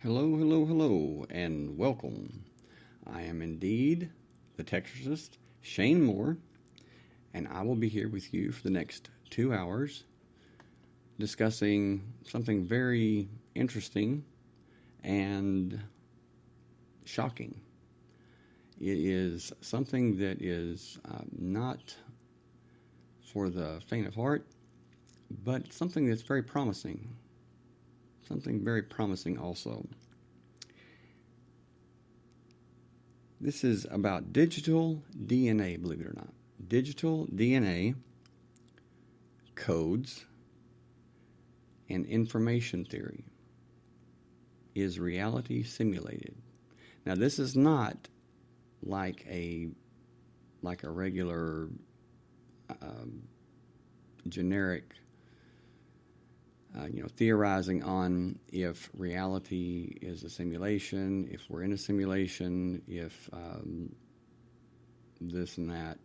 Hello, hello, hello, and welcome. I am indeed the Texarist, Shane Moore, and I will be here with you for the next 2 hours discussing something very interesting and shocking. It is something that is not for the faint of heart, but something that's very promising. Something very promising also. This is about digital DNA, believe it or not. Digital DNA codes and information theory. Is reality simulated? Now, this is not like a regular generic theorizing on if reality is a simulation, if we're in a simulation, if this and that.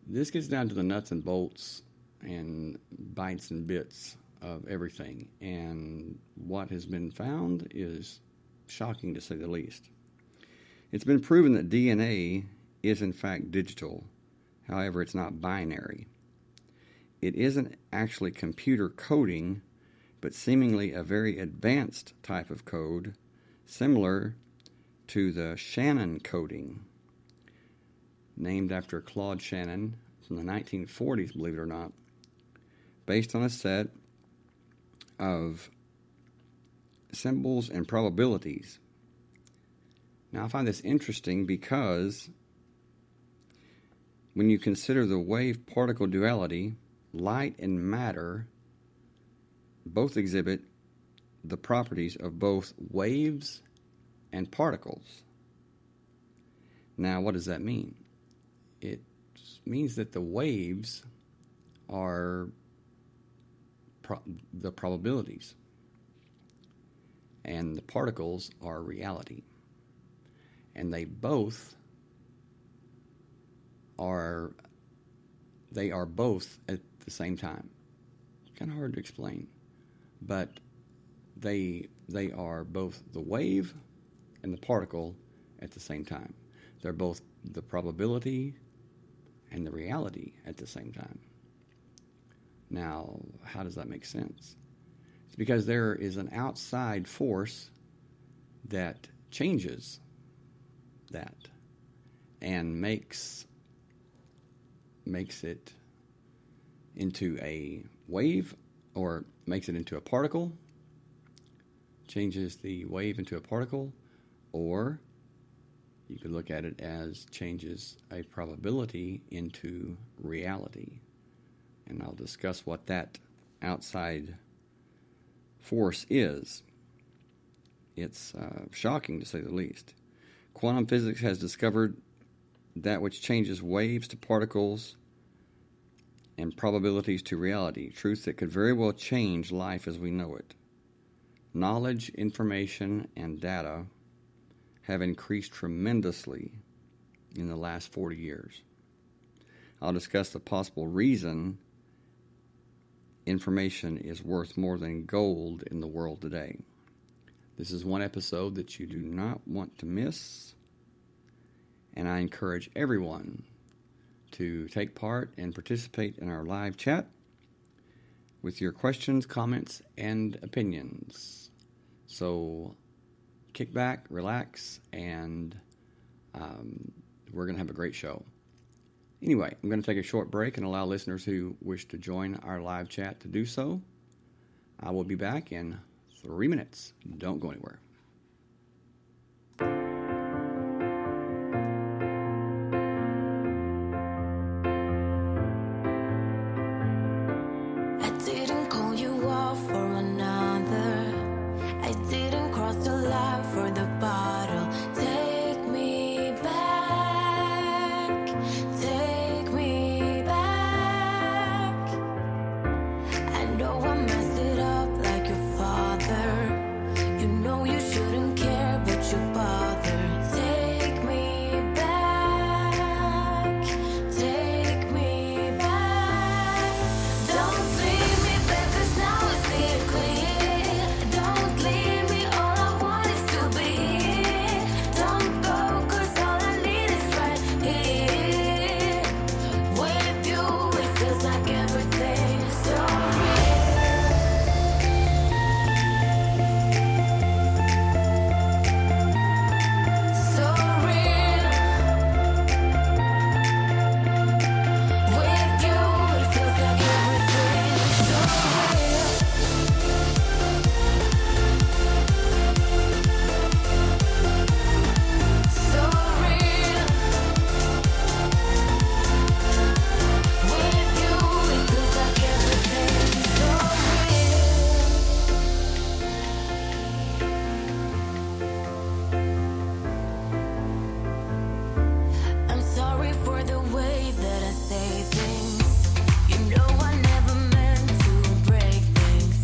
This gets down to the nuts and bolts and bytes and bits of everything. And what has been found is shocking, to say the least. It's been proven that DNA is in fact digital. However, it's not binary. It isn't actually computer coding, but seemingly a very advanced type of code, similar to the Shannon coding, named after Claude Shannon from the 1940s, believe it or not, based on a set of symbols and probabilities. Now, I find this interesting because when you consider the wave-particle duality, light and matter both exhibit the properties of both waves and particles. Now, what does that mean? It means that the waves are the probabilities, and the particles are reality. And they are both at the same time. Kind of hard to explain, but they are both the wave and the particle at the same time. They're both the probability and the reality at the same time. Now, how does that make sense? It's because there is an outside force that changes that and makes it into a wave, or makes it into a particle, changes the wave into a particle, or you could look at it as changes a probability into reality. And I'll discuss what that outside force is. It's shocking, to say the least. Quantum physics has discovered that which changes waves to particles and probabilities to reality, truths that could very well change life as we know it. Knowledge, information, and data have increased tremendously in the last 40 years. I'll discuss the possible reason information is worth more than gold in the world today. This is one episode that you do not want to miss, and I encourage everyone to take part and participate in our live chat with your questions, comments, and opinions. So kick back, relax, and we're going to have a great show. Anyway, I'm going to take a short break and allow listeners who wish to join our live chat to do so. I will be back in 3 minutes. Don't go anywhere. Don't leave me, baby, 'cause now I see it clear. Don't leave me say things. You know I never meant to break things.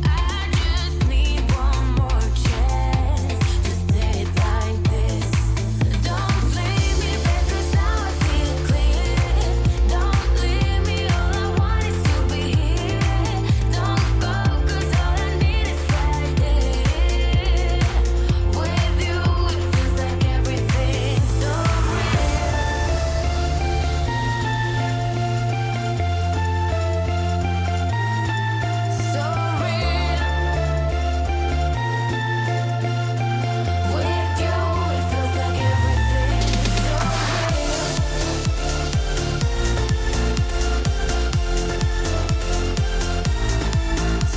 I just need one more chance to say it like this. Don't leave me, babe, 'cause now I see it clear. Don't leave me, all I want is to be here. Don't go, 'cause all I need is right there. With you, it feels like everything's so so real. With you, it feels like everything's so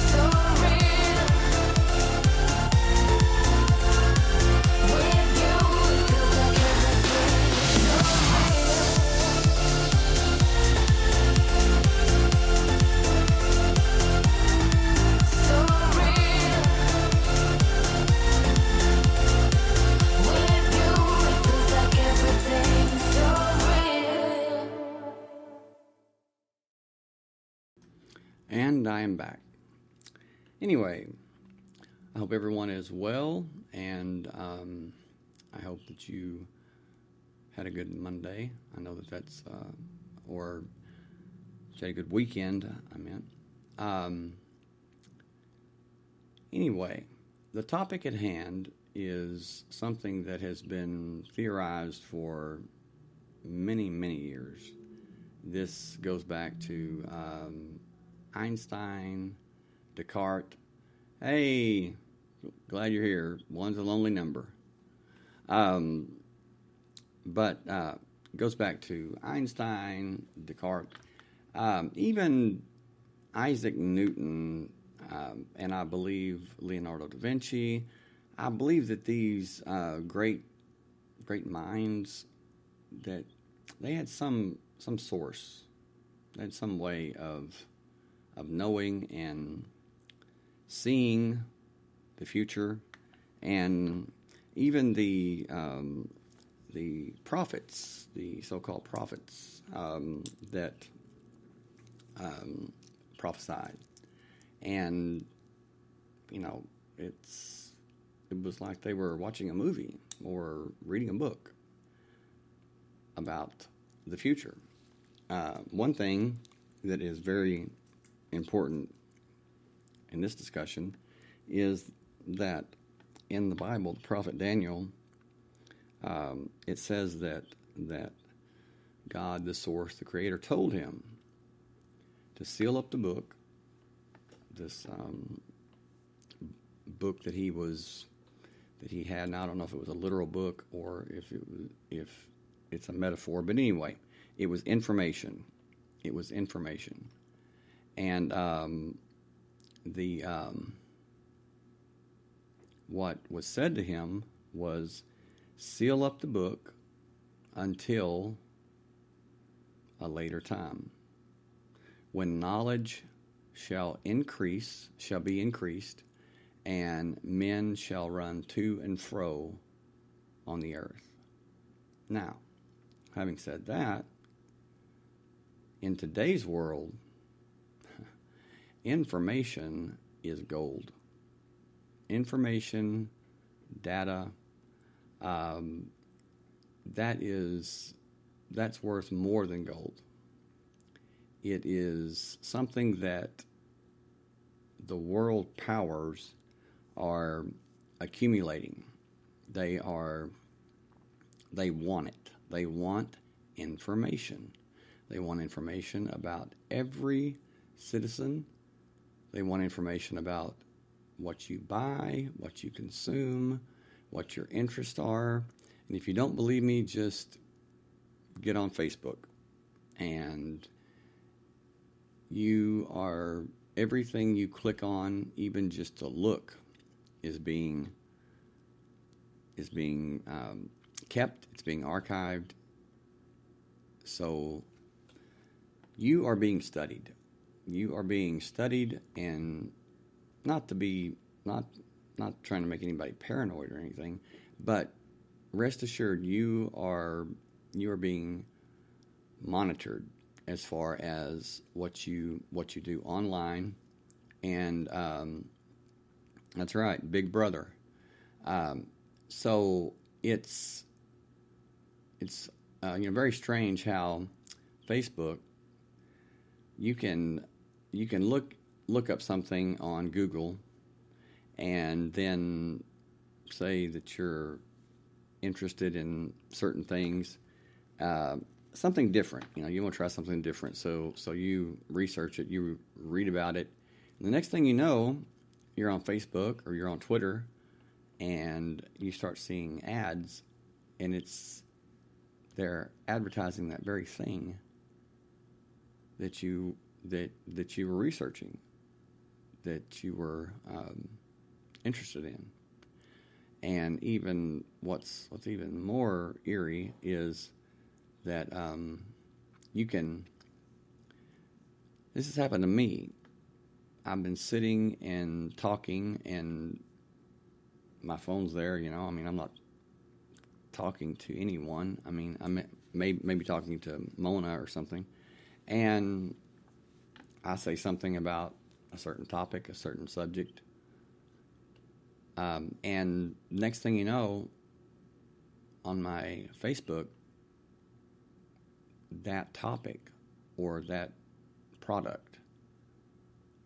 so real. With you, it feels like everything's so so real. With you, it feels like everything's so real. And I am back. Anyway, I hope everyone is well, and I hope that you had a good Monday. I know that's, or you had a good weekend, I meant. Anyway, the topic at hand is something that has been theorized for many, many years. This goes back to Einstein, Descartes. Hey, glad you're here. One's a lonely number. But it goes back to Einstein, Descartes, even Isaac Newton, and I believe Leonardo da Vinci. I believe that these great minds, that they had some source, they had some way of knowing and seeing the future, and even the prophets, the so-called prophets that prophesied, and it was like they were watching a movie or reading a book about the future. One thing that is very important in this discussion is that in the Bible, the prophet Daniel, it says that God, the source, the creator, told him to seal up the book, this book that he had. And I don't know if it was a literal book or if it's a metaphor, but anyway, it was information. It was information. And what was said to him was, seal up the book until a later time, when knowledge shall be increased, and men shall run to and fro on the earth. Now, having said that, in today's world, information is gold. Information, data, that's worth more than gold. It is something that the world powers are accumulating. They want it. They want information. They want information about every citizen. They want information about what you buy, what you consume, what your interests are. And if you don't believe me, just get on Facebook, and everything you click on, even just to look, is being kept. It's being archived. So you are being studied. You are being studied, and not trying to make anybody paranoid or anything, but rest assured you are being monitored as far as what you do online, and that's right, Big Brother. So it's very strange how Facebook, you can look up something on Google and then say that you're interested in certain things, something different. You want to try something different. So you research it, you read about it, and the next thing you know, you're on Facebook or you're on Twitter, and you start seeing ads, and they're advertising that very thing that you were researching, that you were interested in. And even what's even more eerie is that this has happened to me. I've been sitting and talking, and my phone's there. I'm not talking to anyone. I'm maybe talking to Mona or something, and I say something about a certain topic, a certain subject, and next thing you know, on my Facebook, that topic or that product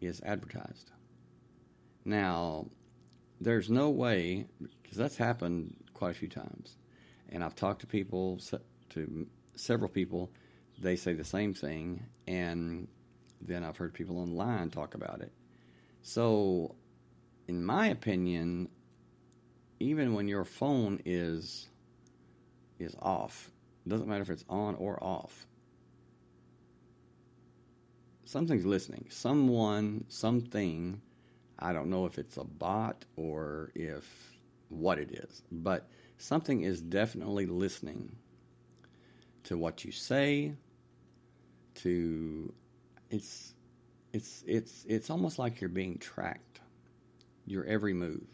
is advertised. Now, there's no way, because that's happened quite a few times, and I've talked to several people. They say the same thing, and then I've heard people online talk about it. So, in my opinion, even when your phone is off, doesn't matter if it's on or off, something's listening. Someone, something, I don't know if it's a bot or what it is, but something is definitely listening to what you say, it's almost like you're being tracked, your every move.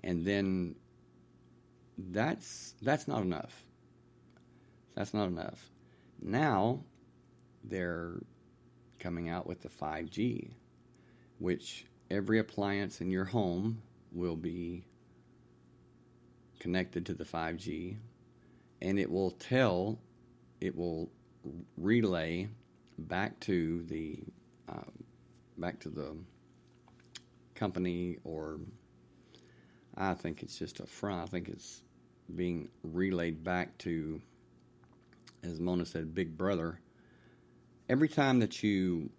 And then that's not enough. That's not enough. Now they're coming out with the 5G, which every appliance in your home will be connected to the 5G, and it will relay back to the company, or I think it's just a front. I think it's being relayed back to, as Mona said, Big Brother. Every time that you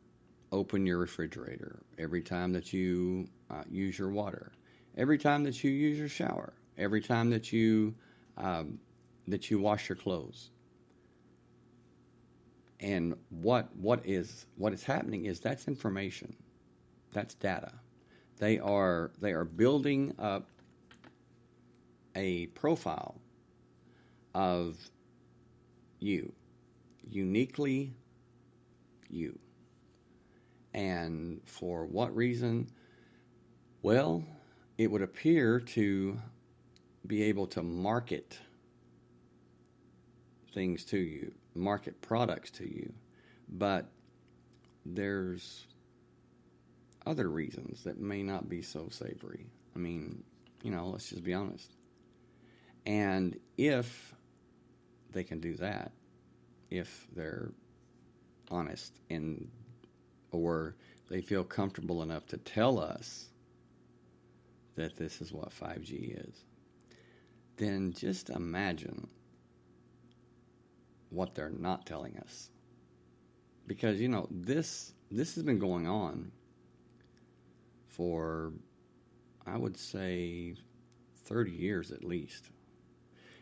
open your refrigerator, every time that you use your water, every time that you use your shower, every time that you wash your clothes, and what is happening is that's information, that's data. They are building up a profile of you, uniquely you. And for what reason? Well, it would appear to be able to market things to you, market products to you, but there's other reasons that may not be so savory. Let's just be honest. And if they can do that, if they're honest or they feel comfortable enough to tell us that this is what 5G is, then just imagine what they're not telling us. Because, this has been going on for, I would say, 30 years at least.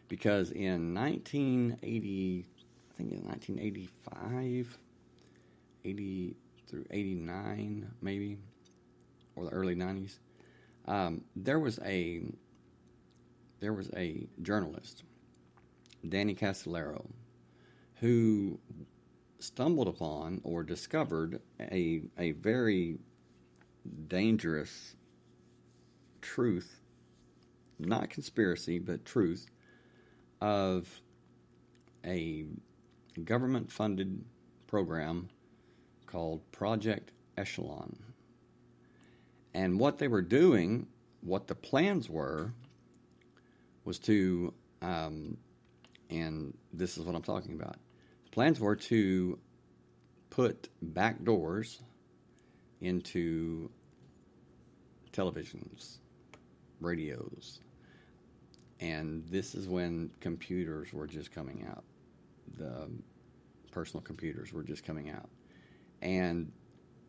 Because in 1980, I think in 1985, 80 through 89 maybe, or the early 90s, there was a journalist, Danny Castellero, who stumbled upon or discovered a very dangerous truth, not conspiracy, but truth, of a government-funded program called Project Echelon. And what they were doing, what the plans were, was to, and this is what I'm talking about. The plans were to put back doors into televisions, radios, and this is when computers were just coming out. The personal computers were just coming out, and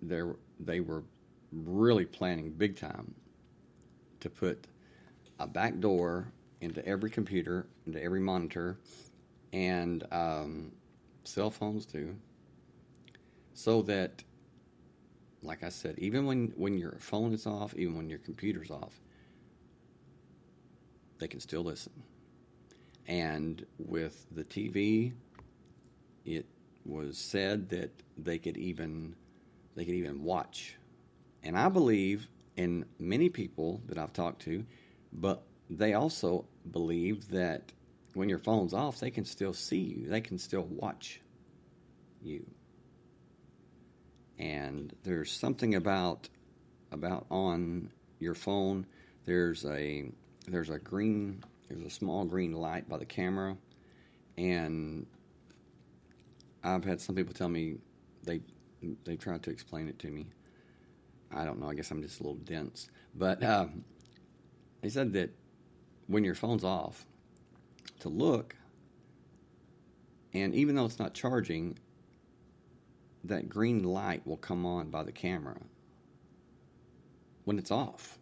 they were really planning big time to put a back door into every computer, into every monitor, and cell phones too, so that, like I said, even when your phone is off, even when your computer's off, they can still listen. And with the TV, it was said that they could even watch. And I believe, in many people that I've talked to, but they also believe that when your phone's off, they can still see you. They can still watch you. And there's something about on your phone. There's a small green light by the camera, and I've had some people tell me they tried to explain it to me. I don't know. I guess I'm just a little dense, but they said that when your phone's off, to look, and even though it's not charging, that green light will come on by the camera when it's off,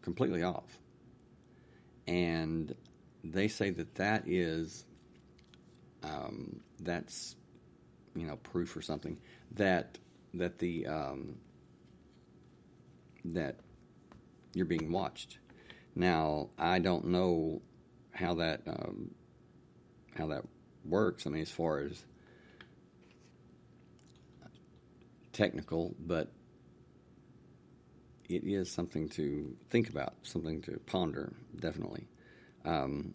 completely off. And they say that is, that's, proof or something that you're being watched. Now, I don't know how that works. I mean, as far as technical, but it is something to think about, something to ponder, definitely. And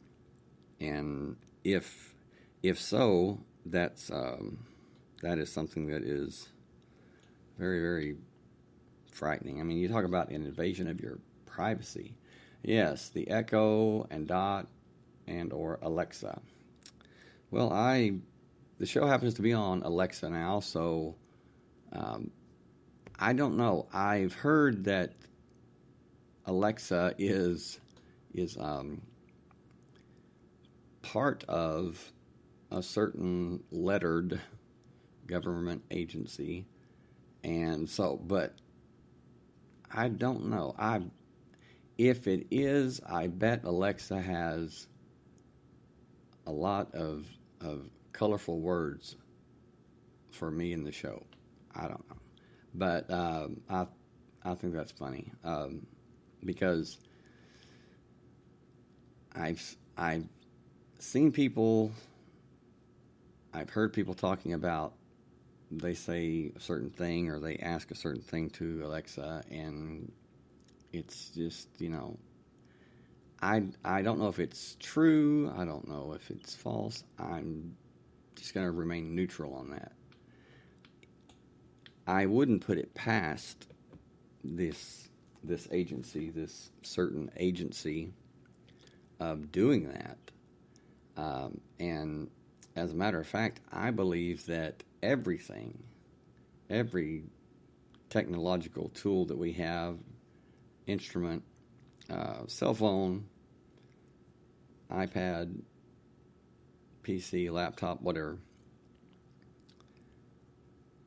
if so, that is something that is very, very frightening. I mean, you talk about an invasion of your privacy. Yes, the Echo and Dot and or Alexa. Well, the show happens to be on Alexa now, so I don't know. I've heard that Alexa is part of a certain lettered government agency, and so, but I don't know. If it is, I bet Alexa has a lot of colorful words for me in the show. I don't know, but I think that's funny because I've seen people, I've heard people talking about, they say a certain thing or they ask a certain thing to Alexa, and it's just, I don't know if it's true. I don't know if it's false. I'm just going to remain neutral on that. I wouldn't put it past this agency, this certain agency, of doing that. And as a matter of fact, I believe that every technological tool that we have, instrument, cell phone, iPad, PC, laptop, whatever,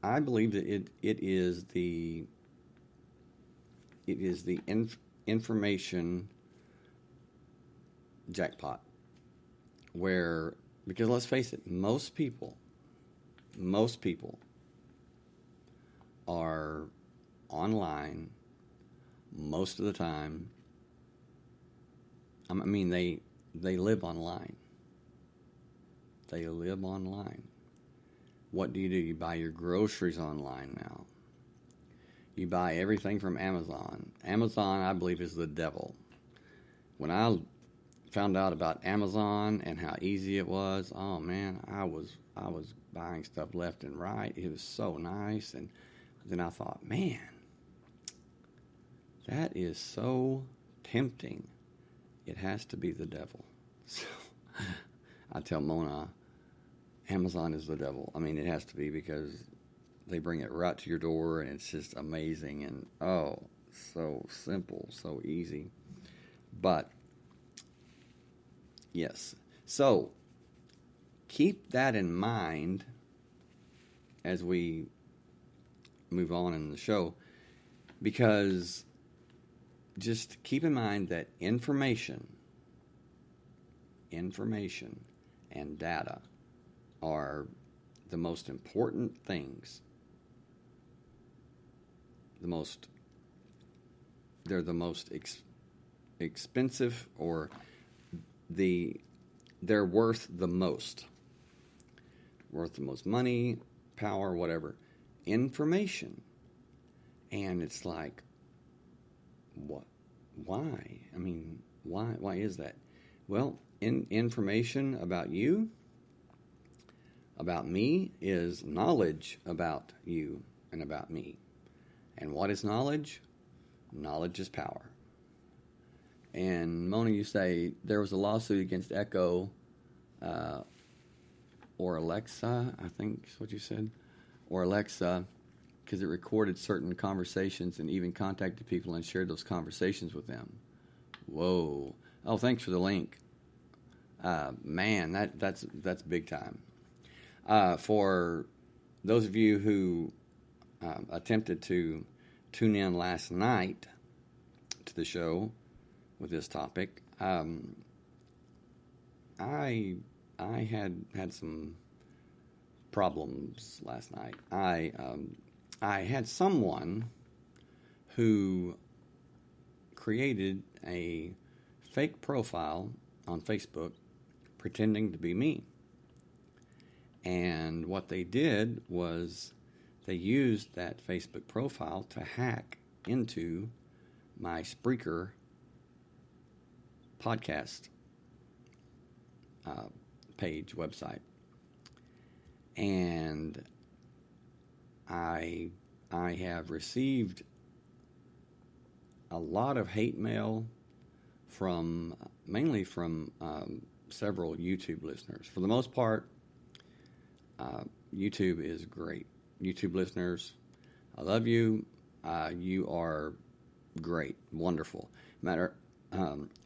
I believe that it is the information jackpot, where, because let's face it, most people are online most of the time. I mean, they live online. They live online. What do? You buy your groceries online now. You buy everything from Amazon. Amazon, I believe, is the devil. When I found out about Amazon and how easy it was. Oh man, I was buying stuff left and right. It was so nice. And then I thought, man, that is so tempting. It has to be the devil. So I tell Mona, Amazon is the devil. I mean, it has to be, because they bring it right to your door, and it's just amazing, and oh, so simple, so easy. But yes, so keep that in mind as we move on in the show, because just keep in mind that information and data are the most important things. They're the most expensive, or they're worth the most money, power, whatever. Information. And it's like, what? Why? I mean, why is that? Well, information about you, about me, is knowledge about you and about me. And what is knowledge? Knowledge is power. And Mona, you say there was a lawsuit against Echo, or Alexa, I think is what you said, or Alexa, because it recorded certain conversations and even contacted people and shared those conversations with them. Whoa. Oh, thanks for the link. Man, that's big time. For those of you who attempted to tune in last night to the show with this topic, I had some problems last night. I had someone who created a fake profile on Facebook pretending to be me. And what they did was they used that Facebook profile to hack into my Spreaker podcast page, website. And I have received a lot of hate mail mainly from several YouTube listeners. For the most part, YouTube is great. YouTube listeners, I love you. You are great, wonderful.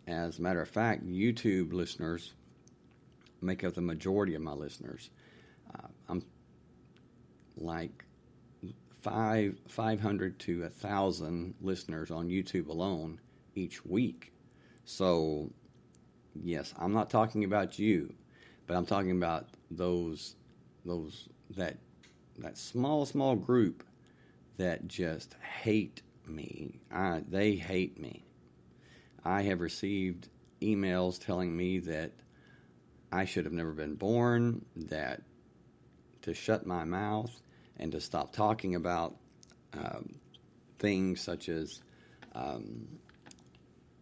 As a matter of fact, YouTube listeners make up the majority of my listeners. I'm like 500 to 1,000 listeners on YouTube alone each week. So, yes, I'm not talking about you, but I'm talking about that small group that just hate me. They hate me. I have received emails telling me that I should have never been born, that to shut my mouth and to stop talking about things such as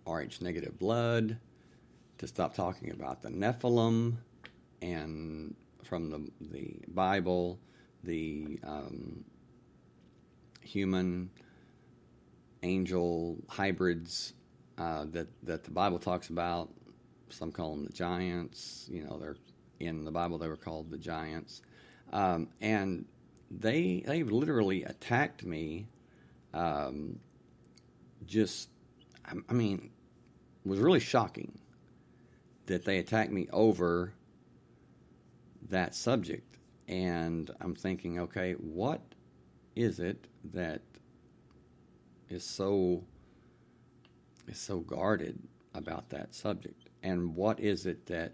Rh negative blood, to stop talking about the Nephilim, and from the Bible, the human angel hybrids that the Bible talks about. Some call them the giants. You know, they're in the Bible. They were called the giants, and they literally attacked me. I mean, it was really shocking that they attacked me over that subject. And I'm thinking, okay, what is it that is so guarded about that subject? And what is it that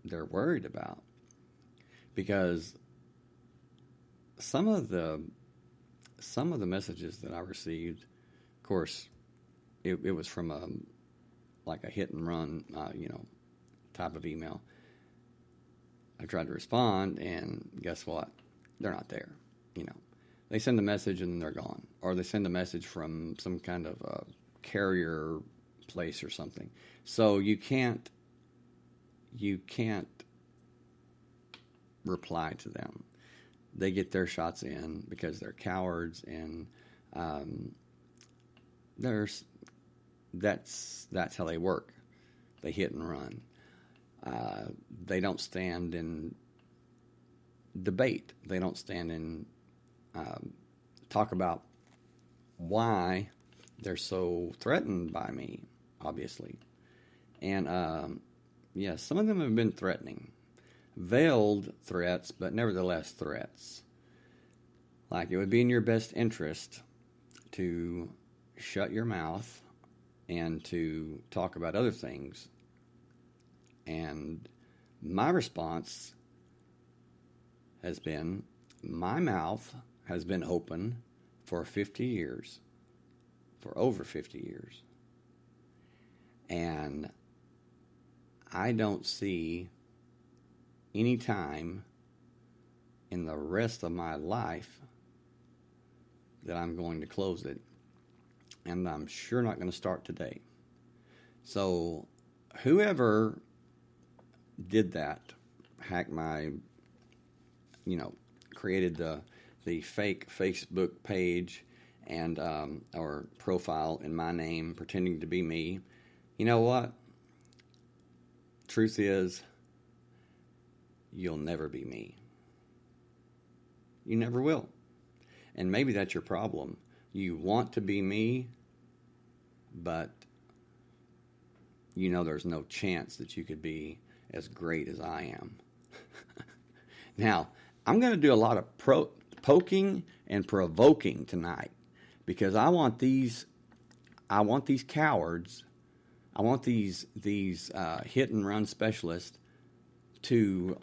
they're worried about? Because some of the messages that I received, of course, it was from like a hit and run, type of email. I tried to respond, and guess what? They're not there. They send a message and then they're gone, or they send a message from some kind of carrier place or something. So you can't you can't reply to them. They get their shots in because they're cowards, and that's how they work. They hit and run. They don't stand in debate. They don't stand in talk about why they're so threatened by me, obviously. And some of them have been threatening. Veiled threats, but nevertheless threats. Like, it would be in your best interest to shut your mouth and to talk about other things. And my response has been, my mouth has been open for 50 years, for over 50 years. And I don't see any time in the rest of my life that I'm going to close it. And I'm sure not going to start today. So whoever did that, hacked my, created the fake Facebook page and or profile in my name, pretending to be me, you know what? Truth is, you'll never be me. You never will. And maybe that's your problem. You want to be me, but there's no chance that you could be as great as I am. Now, I'm going to do a lot of poking and provoking tonight, because I want these cowards, I want these hit and run specialists to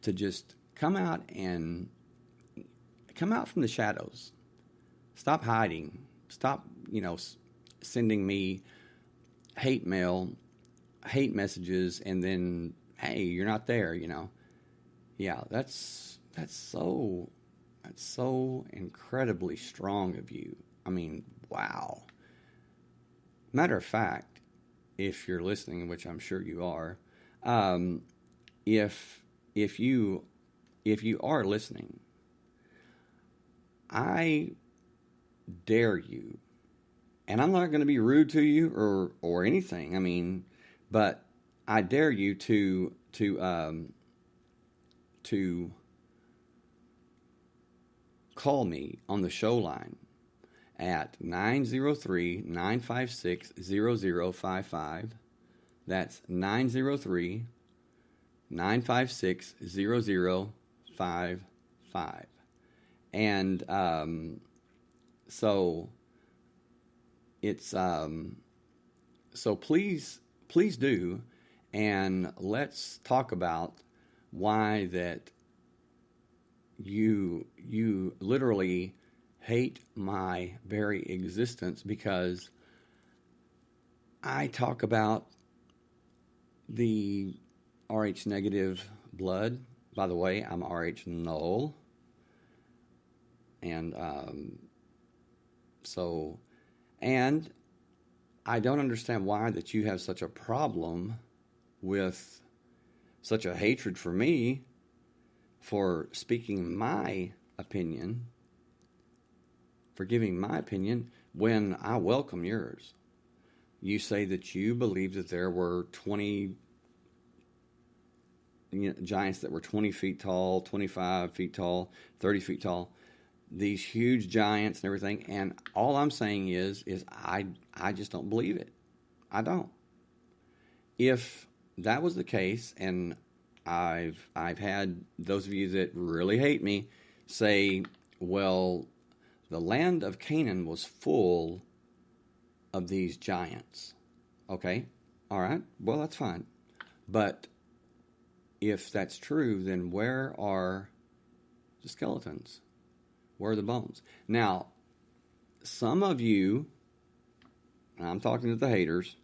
just come out from the shadows. Stop hiding. Stop, sending me hate mail, hate messages, and then, hey, you're not there, Yeah, that's so incredibly strong of you. I mean, wow. Matter of fact, if you're listening, which I'm sure you are, if you are listening, I dare you, and I'm not going to be rude to you or anything. I mean, but I dare you to call me on the show line at 903-956-0055. That's 903-956-0055. And so it's so please do, and let's talk about why that you literally hate my very existence, because I talk about the Rh negative blood. By the way, I'm Rh null. And and I don't understand why that you have such a problem with such a hatred for me for speaking my opinion, for giving my opinion, when I welcome yours. You say that you believe that there were 20 giants that were 20 feet tall, 25 feet tall, 30 feet tall, these huge giants and everything, and all I'm saying is I just don't believe it. I don't. If that was the case, and I've had those of you that really hate me say, well, the land of Canaan was full of these giants. Okay, all right, well, that's fine. But if that's true, then where are the skeletons? Where are the bones? Now, some of you, and I'm talking to the haters,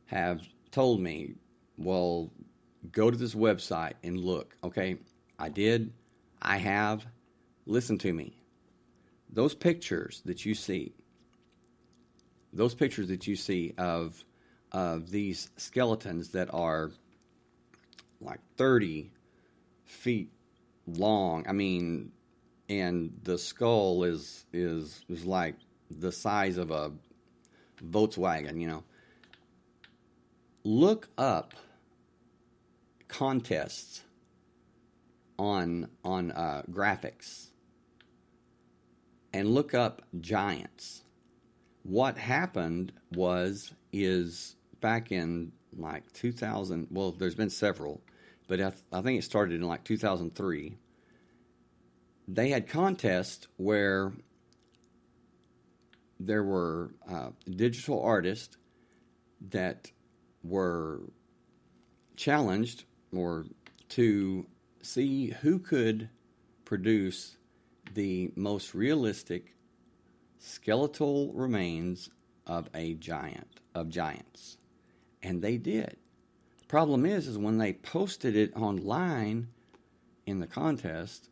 have told me, well, go to this website and look. Okay, I did. I have. Listen to me. Those pictures that you see of these skeletons that are like 30 feet long. I mean, and the skull is like the size of a Volkswagen, you know. Look up contests on graphics and look up giants. What happened is back in like 2000, well, there's been several, but I think it started in like 2003. They had contests where there were digital artists that were challenged or to see who could produce the most realistic skeletal remains of giants, and they did. The problem is when they posted it online in the contest,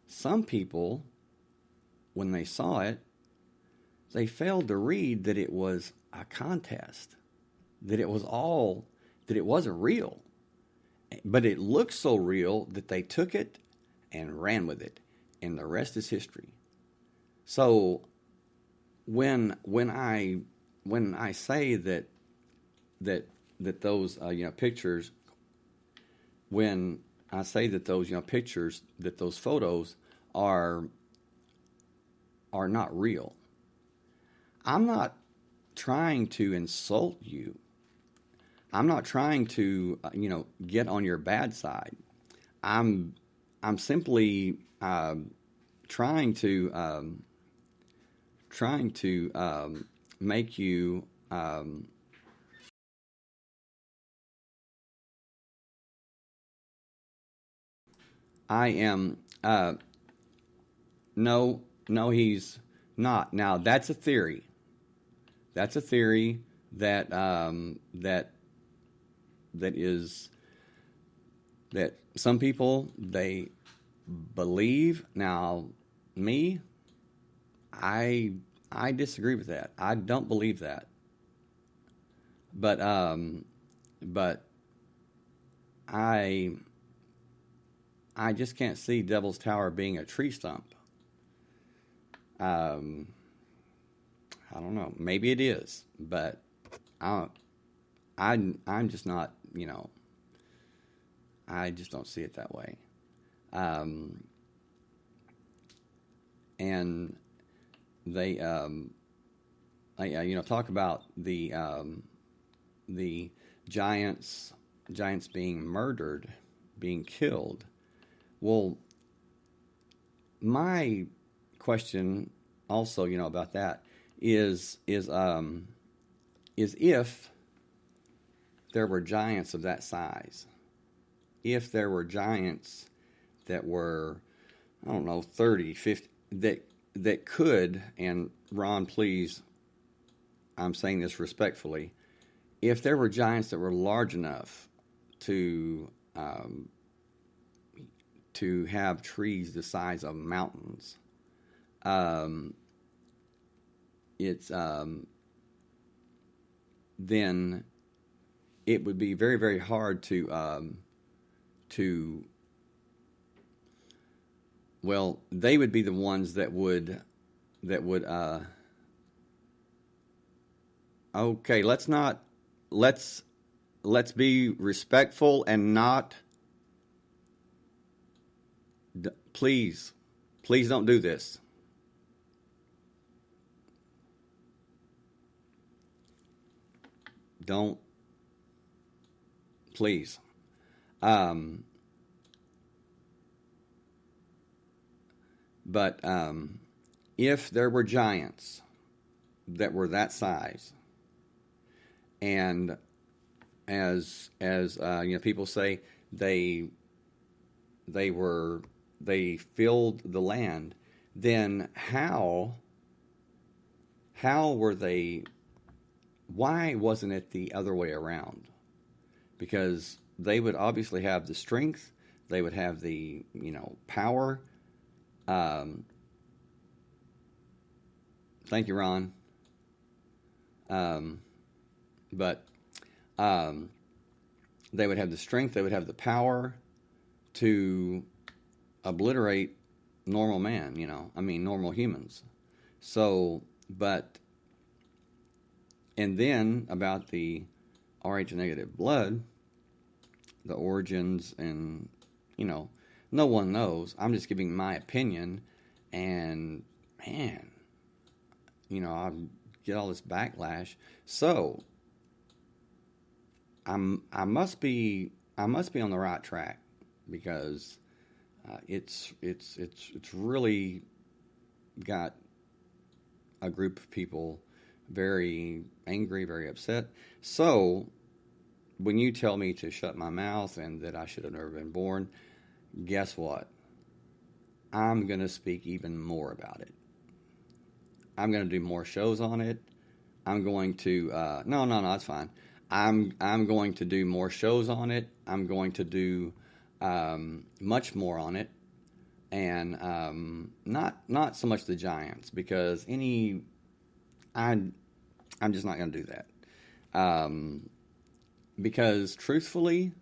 some people, when they saw it, they failed to read that it was a contest, that it wasn't real. But it looked so real that they took it and ran with it, and the rest is history. So when I say that those pictures, when I say that those pictures, that those photos are not real, I'm not trying to insult you. I'm not trying to get on your bad side. I'm simply trying to make you I am no, he's not. Now that's a theory. That's a theory that that some people they believe. Now me, I disagree with that. I don't believe that. But I just can't see Devil's Tower being a tree stump. I don't know. Maybe it is, but I'm just not. I just don't see it that way. And they talk about the giants being murdered, being killed. Well, my question also, about that is if there were giants of that size, if there were giants that were, I don't know, 30, 50, that could, and Ron, please, I'm saying this respectfully, if there were giants that were large enough to have trees the size of mountains, then it would be very, very hard to well, they would be the ones that would okay, let's be respectful and not please don't do this. Don't, please. But if there were giants that were that size, and as people say, they filled the land, then how were they? Why wasn't it the other way around? Because they would obviously have the strength, they would have the power. Thank you, Ron. But they would have the strength, they would have the power to obliterate normal man, normal humans. So, and then about the Rh negative blood, the origins, and, no one knows. I'm just giving my opinion, and man, I get all this backlash. So, I must be on the right track, because it's really got a group of people very angry, very upset. So when you tell me to shut my mouth and that I should have never been born, guess what? I'm going to speak even more about it. I'm going to do more shows on it. I'm going to no, that's fine. I'm going to do more shows on it. I'm going to do much more on it, and not so much the Giants, because I'm just not going to do that. Because truthfully,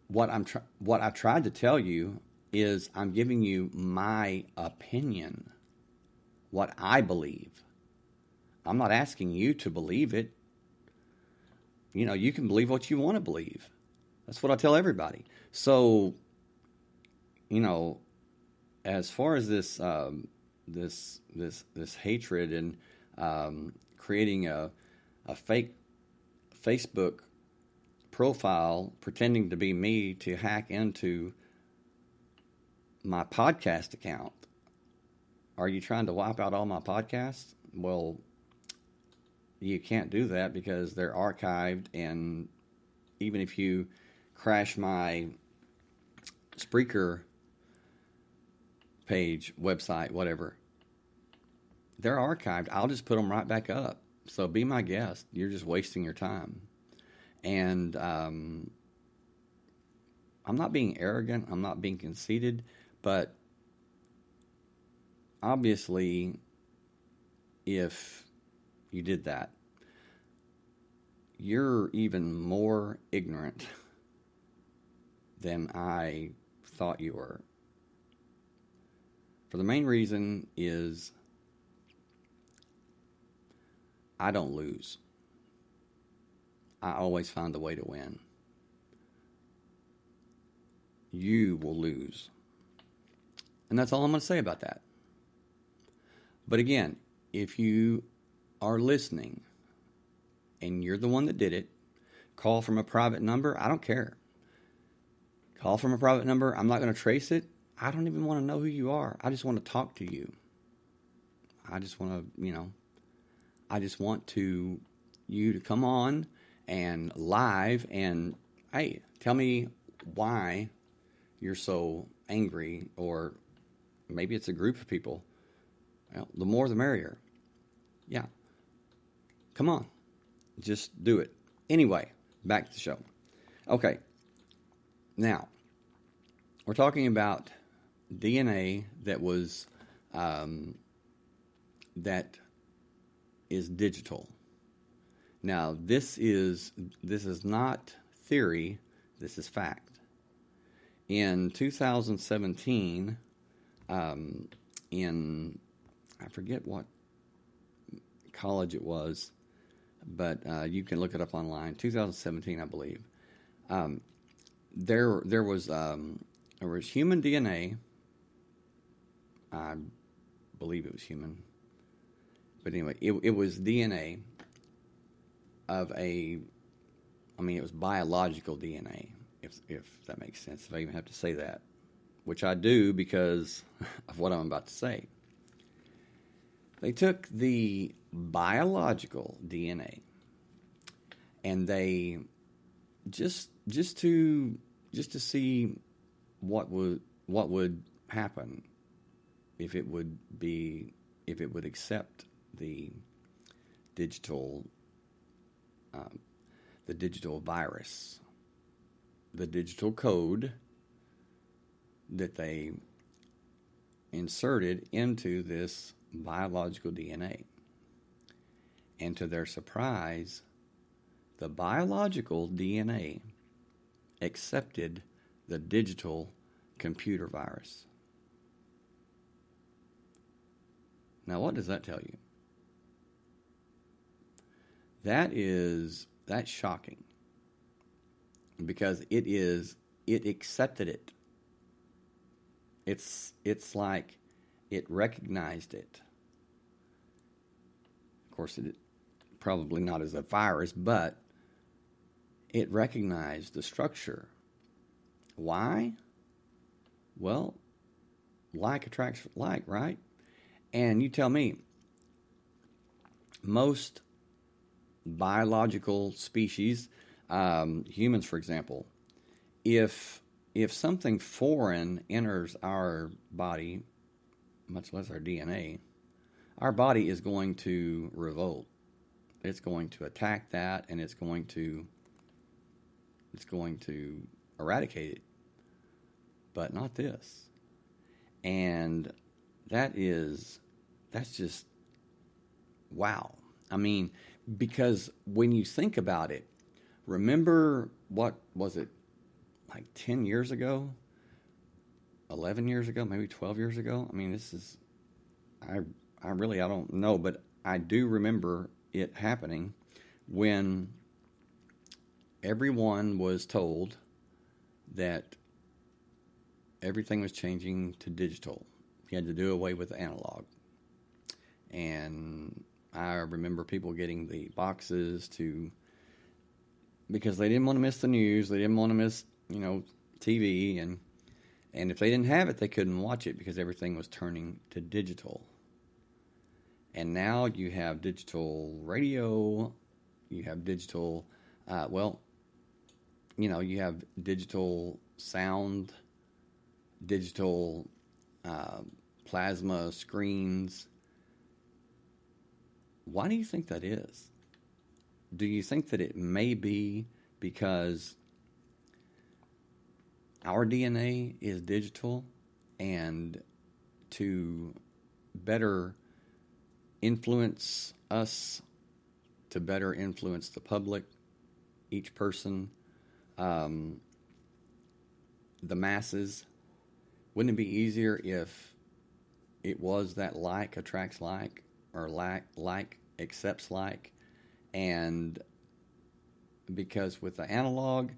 what I tried to tell you is I'm giving you my opinion, what I believe. I'm not asking you to believe it. You can believe what you want to believe. That's what I tell everybody. So, as far as this hatred and creating a fake Facebook profile pretending to be me to hack into my podcast account. Are you trying to wipe out all my podcasts? Well, you can't do that because they're archived, and even if you crash my Spreaker page, website, whatever, they're archived. I'll just put them right back up. So be my guest. You're just wasting your time. And I'm not being arrogant. I'm not being conceited. But obviously, if you did that, you're even more ignorant than I thought you were. For the main reason is I don't lose. I always find a way to win. You will lose. And that's all I'm going to say about that. But again, if you are listening and you're the one that did it, call from a private number. I don't care. Call from a private number. I'm not going to trace it. I don't even want to know who you are. I just want to talk to you. I just want to, I just want you to come on and live and, hey, tell me why you're so angry, or maybe it's a group of people. Well, the more the merrier. Yeah. Come on. Just do it. Anyway, back to the show. Okay. Now, we're talking about DNA that was, that is digital. Now, this is not theory. This is fact. In 2017, in, I forget what college it was, but you can look it up online. 2017, I believe. There was human DNA. I believe it was human, but anyway, it was DNA of it was biological DNA, if that makes sense. If I even have to say that, which I do because of what I'm about to say. They took the biological DNA and they just to see what would happen if it would accept the digital virus, the digital code that they inserted into this biological DNA. And to their surprise, The biological DNA accepted the digital computer virus. Now, what does that tell you? That's shocking, because it accepted it. It's like it recognized it. Of course, it probably not as a virus, but it recognized the structure. Why? Well, like attracts like, right? And you tell me, most biological species, humans, for example, if something foreign enters our body, much less our DNA, our body is going to revolt. It's going to attack that, and it's going to eradicate it. But not this. And that's just wow. I mean, because when you think about it, remember, what was it, like 10 years ago, 11 years ago, maybe 12 years ago? I mean, I really, I don't know, but I do remember it happening when everyone was told that everything was changing to digital. You had to do away with the analog. And I remember people getting the boxes because they didn't want to miss the news, they didn't want to miss, TV, and if they didn't have it, they couldn't watch it because everything was turning to digital. And now you have digital radio, you have digital, you have digital sound, digital plasma screens. Why do you think that is? Do you think that it may be because our DNA is digital, and to better influence us, to better influence the public, each person, the masses, wouldn't it be easier if it was that like attracts like, or like accepts like? And because with the analog,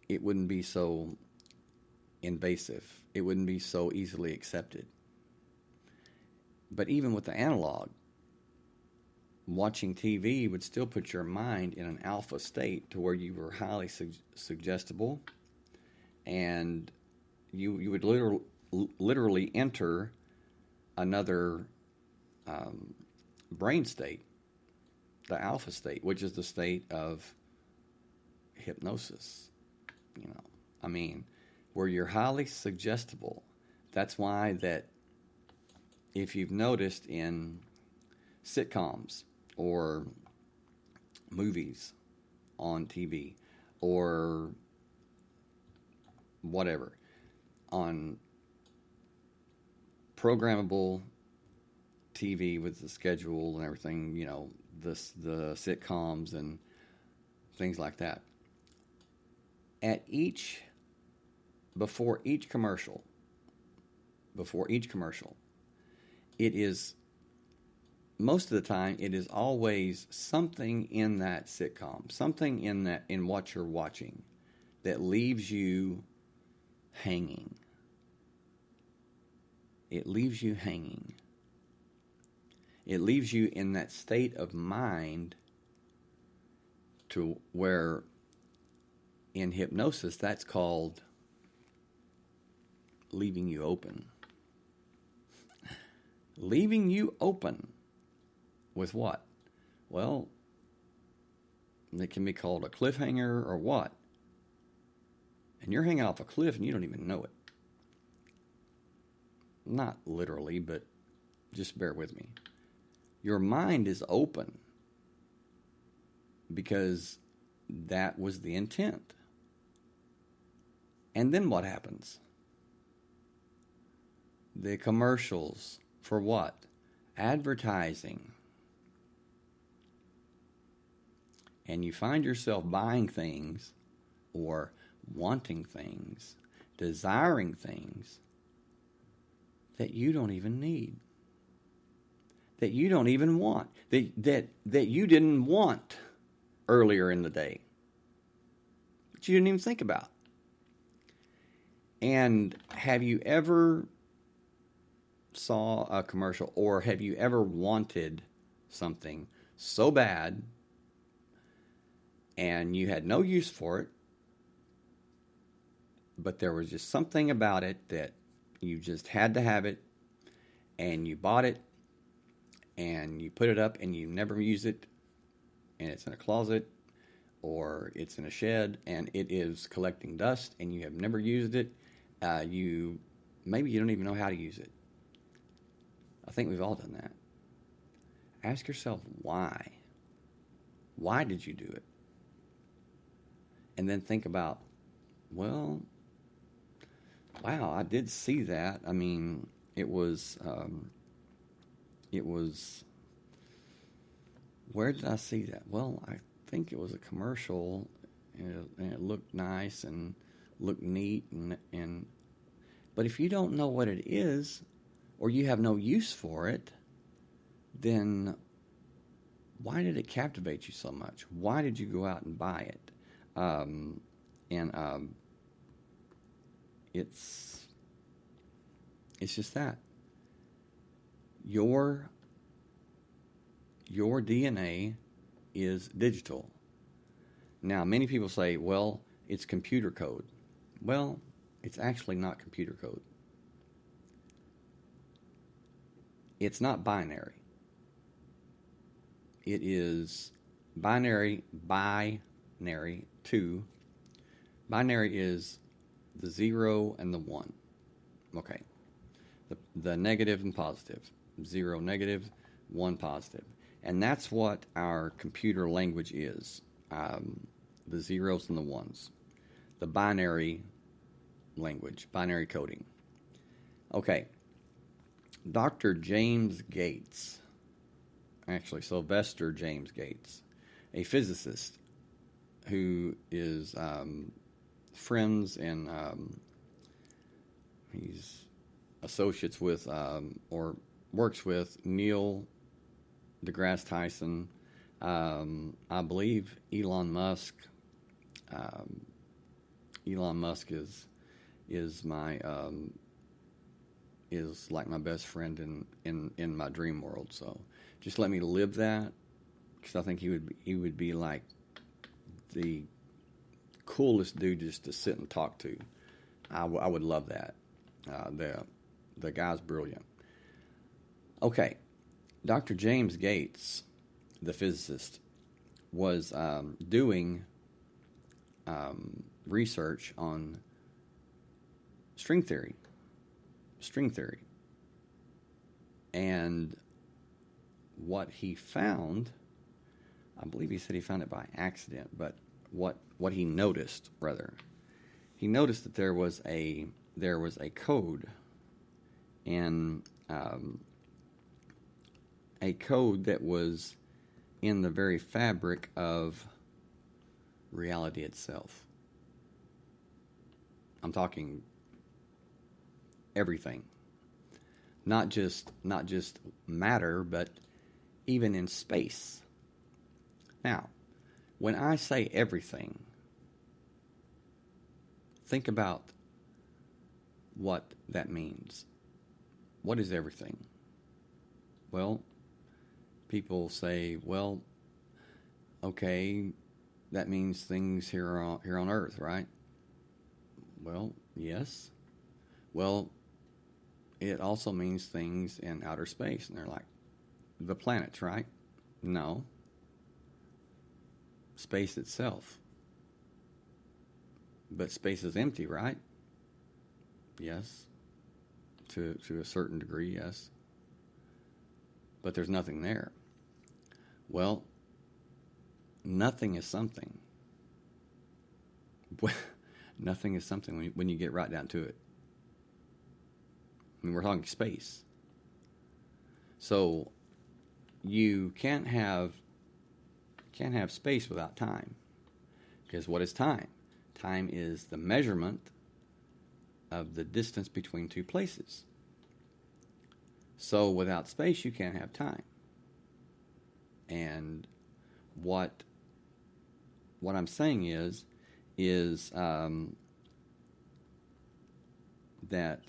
it wouldn't be so invasive. It wouldn't be so easily accepted. But even with the analog, watching TV would still put your mind in an alpha state to where you were highly suggestible, and you would literally enter another brain state, the alpha state, which is the state of hypnosis. Where you're highly suggestible. That's why that if you've noticed in sitcoms or movies on TV or whatever, on programmable TV with the schedule and everything, the sitcoms and things like that. Before each commercial, it is, most of the time, it is always something in that sitcom, something in what you're watching that leaves you hanging. It leaves you hanging. It leaves you in that state of mind to where in hypnosis that's called leaving you open. Leaving you open with what? Well, it can be called a cliffhanger or what? And you're hanging off a cliff and you don't even know it. Not literally, but just bear with me. Your mind is open because that was the intent. And then what happens? The commercials for what? Advertising. and you find yourself buying things or wanting things, desiring things that you don't even need, that you don't even want, that you didn't want earlier in the day, that you didn't even think about. And have you ever saw a commercial, or have you ever wanted something so bad and you had no use for it, but there was just something about it that you just had to have it, and you bought it and you put it up and you never use it, and it's in a closet or it's in a shed and it is collecting dust and you have never used it? Maybe you don't even know how to use it. I think we've all done that. Ask yourself why. Why did you do it? And then think about, well, wow, I did see that. I mean, it was, where did I see that? Well, I think it was a commercial, and it looked nice and looked neat, but if you don't know what it is, or you have no use for it, then why did it captivate you so much? Why did you go out and buy it? It's just that your DNA is digital. Now, many people say, well, it's computer code. Well, it's actually not computer code. It's not binary. It is binary 2. Binary is the 0 and the 1. Okay. The negative and positive. 0 negative, 1 positive. And that's what our computer language is. The zeros and the ones. The binary language, binary coding. Okay. Dr. James Gates, actually Sylvester James Gates, a physicist who is friends and he's associates with or works with Neil deGrasse Tyson, I believe Elon Musk. Elon Musk is my is like my best friend in my dream world. So just let me live that, because I think he would be like the coolest dude just to sit and talk to. I would love that. The guy's brilliant. Okay, Dr. James Gates, the physicist, was doing research on string theory. And what he found, I believe he said he found it by accident, but what he noticed, rather, he noticed that there was a code, and a code that was in the very fabric of reality itself. I'm talking everything, not just matter, but even in space. Now, when I say everything, think about what that means. What is everything? Well, people say, well, okay, that means things here on Earth, right? Well, yes. Well, it also means things in outer space. And they're like, the planets, right? No. Space itself. But space is empty, right? Yes. To a certain degree, yes. But there's nothing there. Well, nothing is something. Nothing is something when you get right down to it. I mean, we're talking space. So you can't have Can't have space without time. Because what is time? Time is the measurement of the distance between two places. So without space, you can't have time. And what I'm saying is that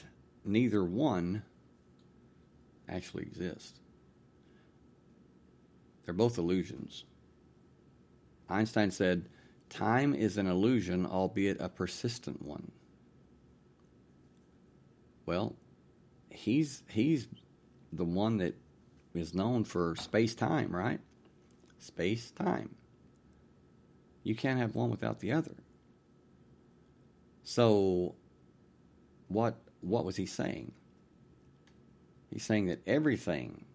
neither one actually exists. They're both illusions. Einstein said, time is an illusion, albeit a persistent one. Well, he's the one that is known for space-time, right? Space-time. You can't have one without the other. So, what was he saying? He's saying that everything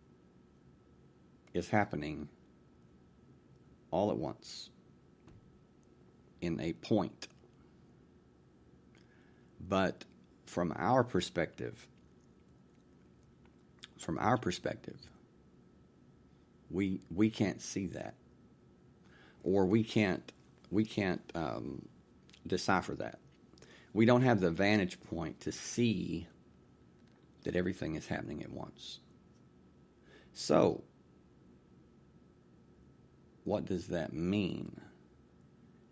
is happening all at once in a point. But from our perspective, we can't see that, or we can't decipher that. We don't have the vantage point to see that everything is happening at once. So, what does that mean?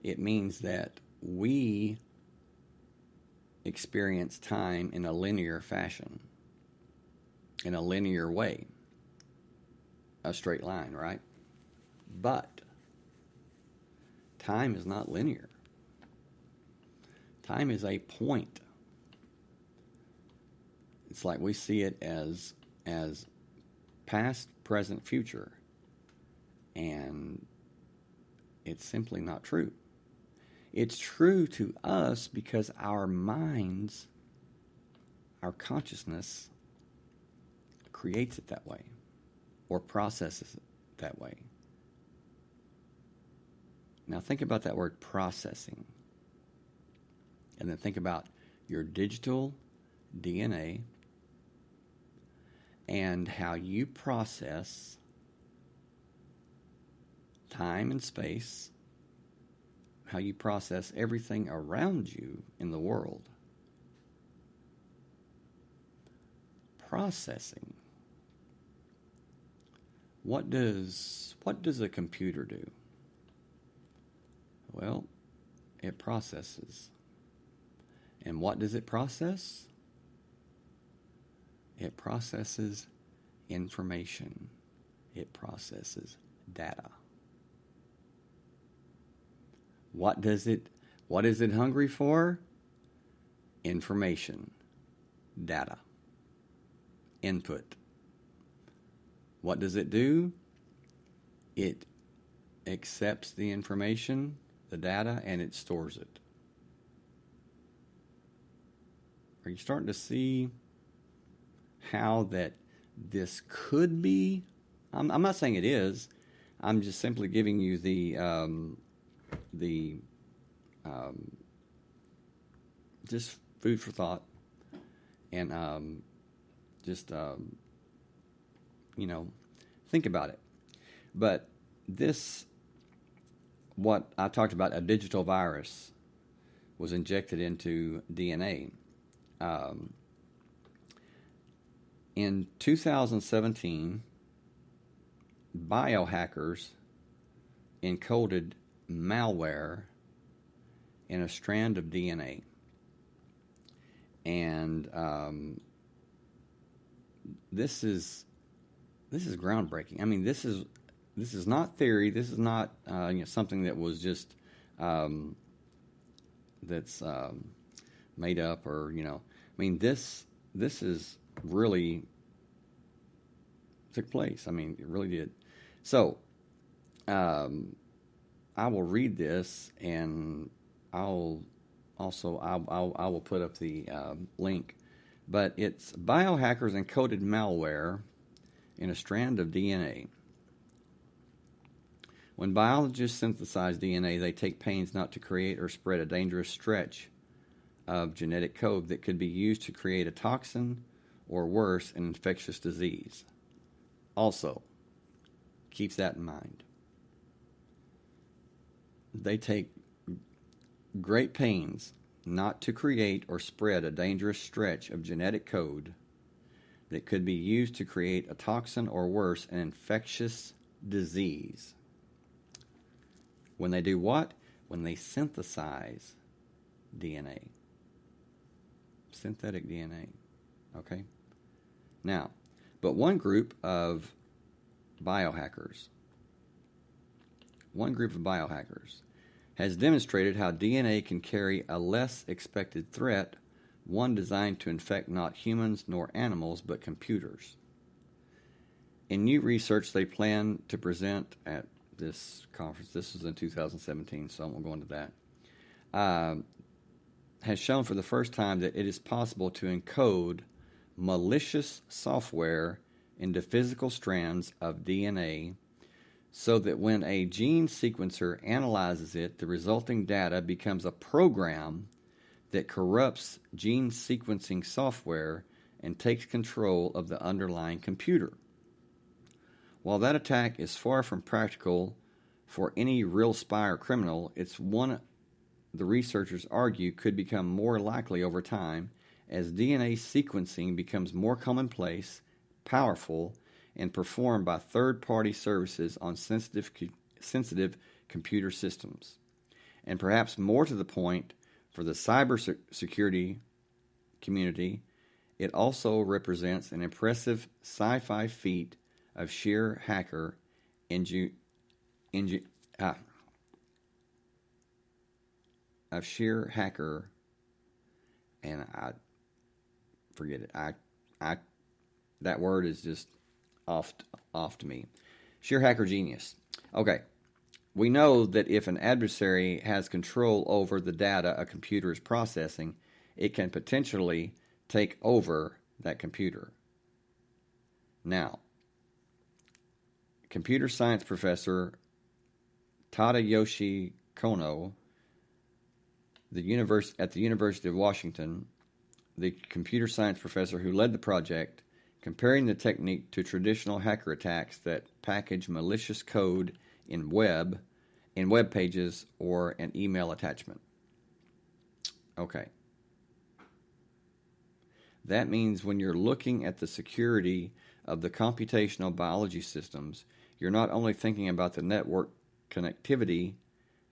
It means that we experience time in a linear fashion, in a linear way, a straight line, right? But time is not linear. Time is a point. It's like we see it as past, present, future. And it's simply not true. It's true to us because our minds, our consciousness, creates it that way or processes it that way. Now think about that word processing. And then think about your digital DNA and how you process time and space, how you process everything around you in the world. Processing. What does a computer do? Well, it processes. And what does it process? It processes information. It processes data. What is it hungry for? Information, data, input. What does it do? It accepts the information, the data, and it stores it. Are you starting to see how that this could be? I'm not saying it is. I'm just simply giving you the just food for thought, and think about it. But this, what I talked about, a digital virus was injected into DNA. In 2017, biohackers encoded malware in a strand of DNA. And this is groundbreaking. I mean, this is not theory. This is not something that was just that's made up, or I mean, this is really took place. I mean, it really did. So I will read this, and I will put up the link. But it's biohackers encoded malware in a strand of DNA. When biologists synthesize DNA, they take pains not to create or spread a dangerous stretch of genetic code that could be used to create a toxin or worse, an infectious disease. Also, keep that in mind. they take great pains not to create or spread a dangerous stretch of genetic code that could be used to create a toxin or worse, an infectious disease. When they do what? When they synthesize DNA. Synthetic DNA. Okay? Now, but one group of biohackers has demonstrated how DNA can carry a less expected threat, one designed to infect not humans nor animals, but computers. In new research they plan to present at this conference, this was in 2017, so I won't go into that, has shown for the first time that it is possible to encode malicious software into physical strands of DNA so that when a gene sequencer analyzes it, the resulting data becomes a program that corrupts gene sequencing software and takes control of the underlying computer. While that attack is far from practical for any real spy or criminal, it's one the researchers argue could become more likely over time as DNA sequencing becomes more commonplace, powerful, and performed by third-party services on sensitive computer systems. And perhaps more to the point, for the cybersecurity community, it also represents an impressive sci-fi feat of sheer hacker and I forget it. I that word is just off to me. Sheer hacker genius. Okay. We know that if an adversary has control over the data a computer is processing, it can potentially take over that computer. Now, computer science professor Tadayoshi Kono at the University of Washington, the computer science professor who led the project, comparing the technique to traditional hacker attacks that package malicious code in web pages or an email attachment. Okay. That means when you're looking at the security of the computational biology systems, you're not only thinking about the network connectivity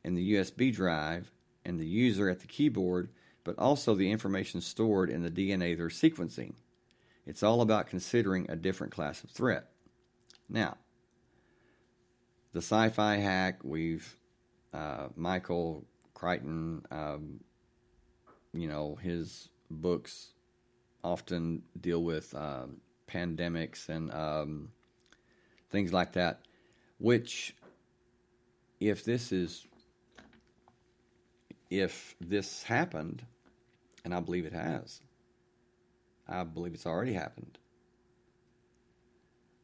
and the USB drive and the user at the keyboard, but also the information stored in the DNA they're sequencing. It's all about considering a different class of threat. Now, the sci-fi hack, Michael Crichton, his books often deal with pandemics and things like that, which if this happened, and I believe it has, I believe it's already happened.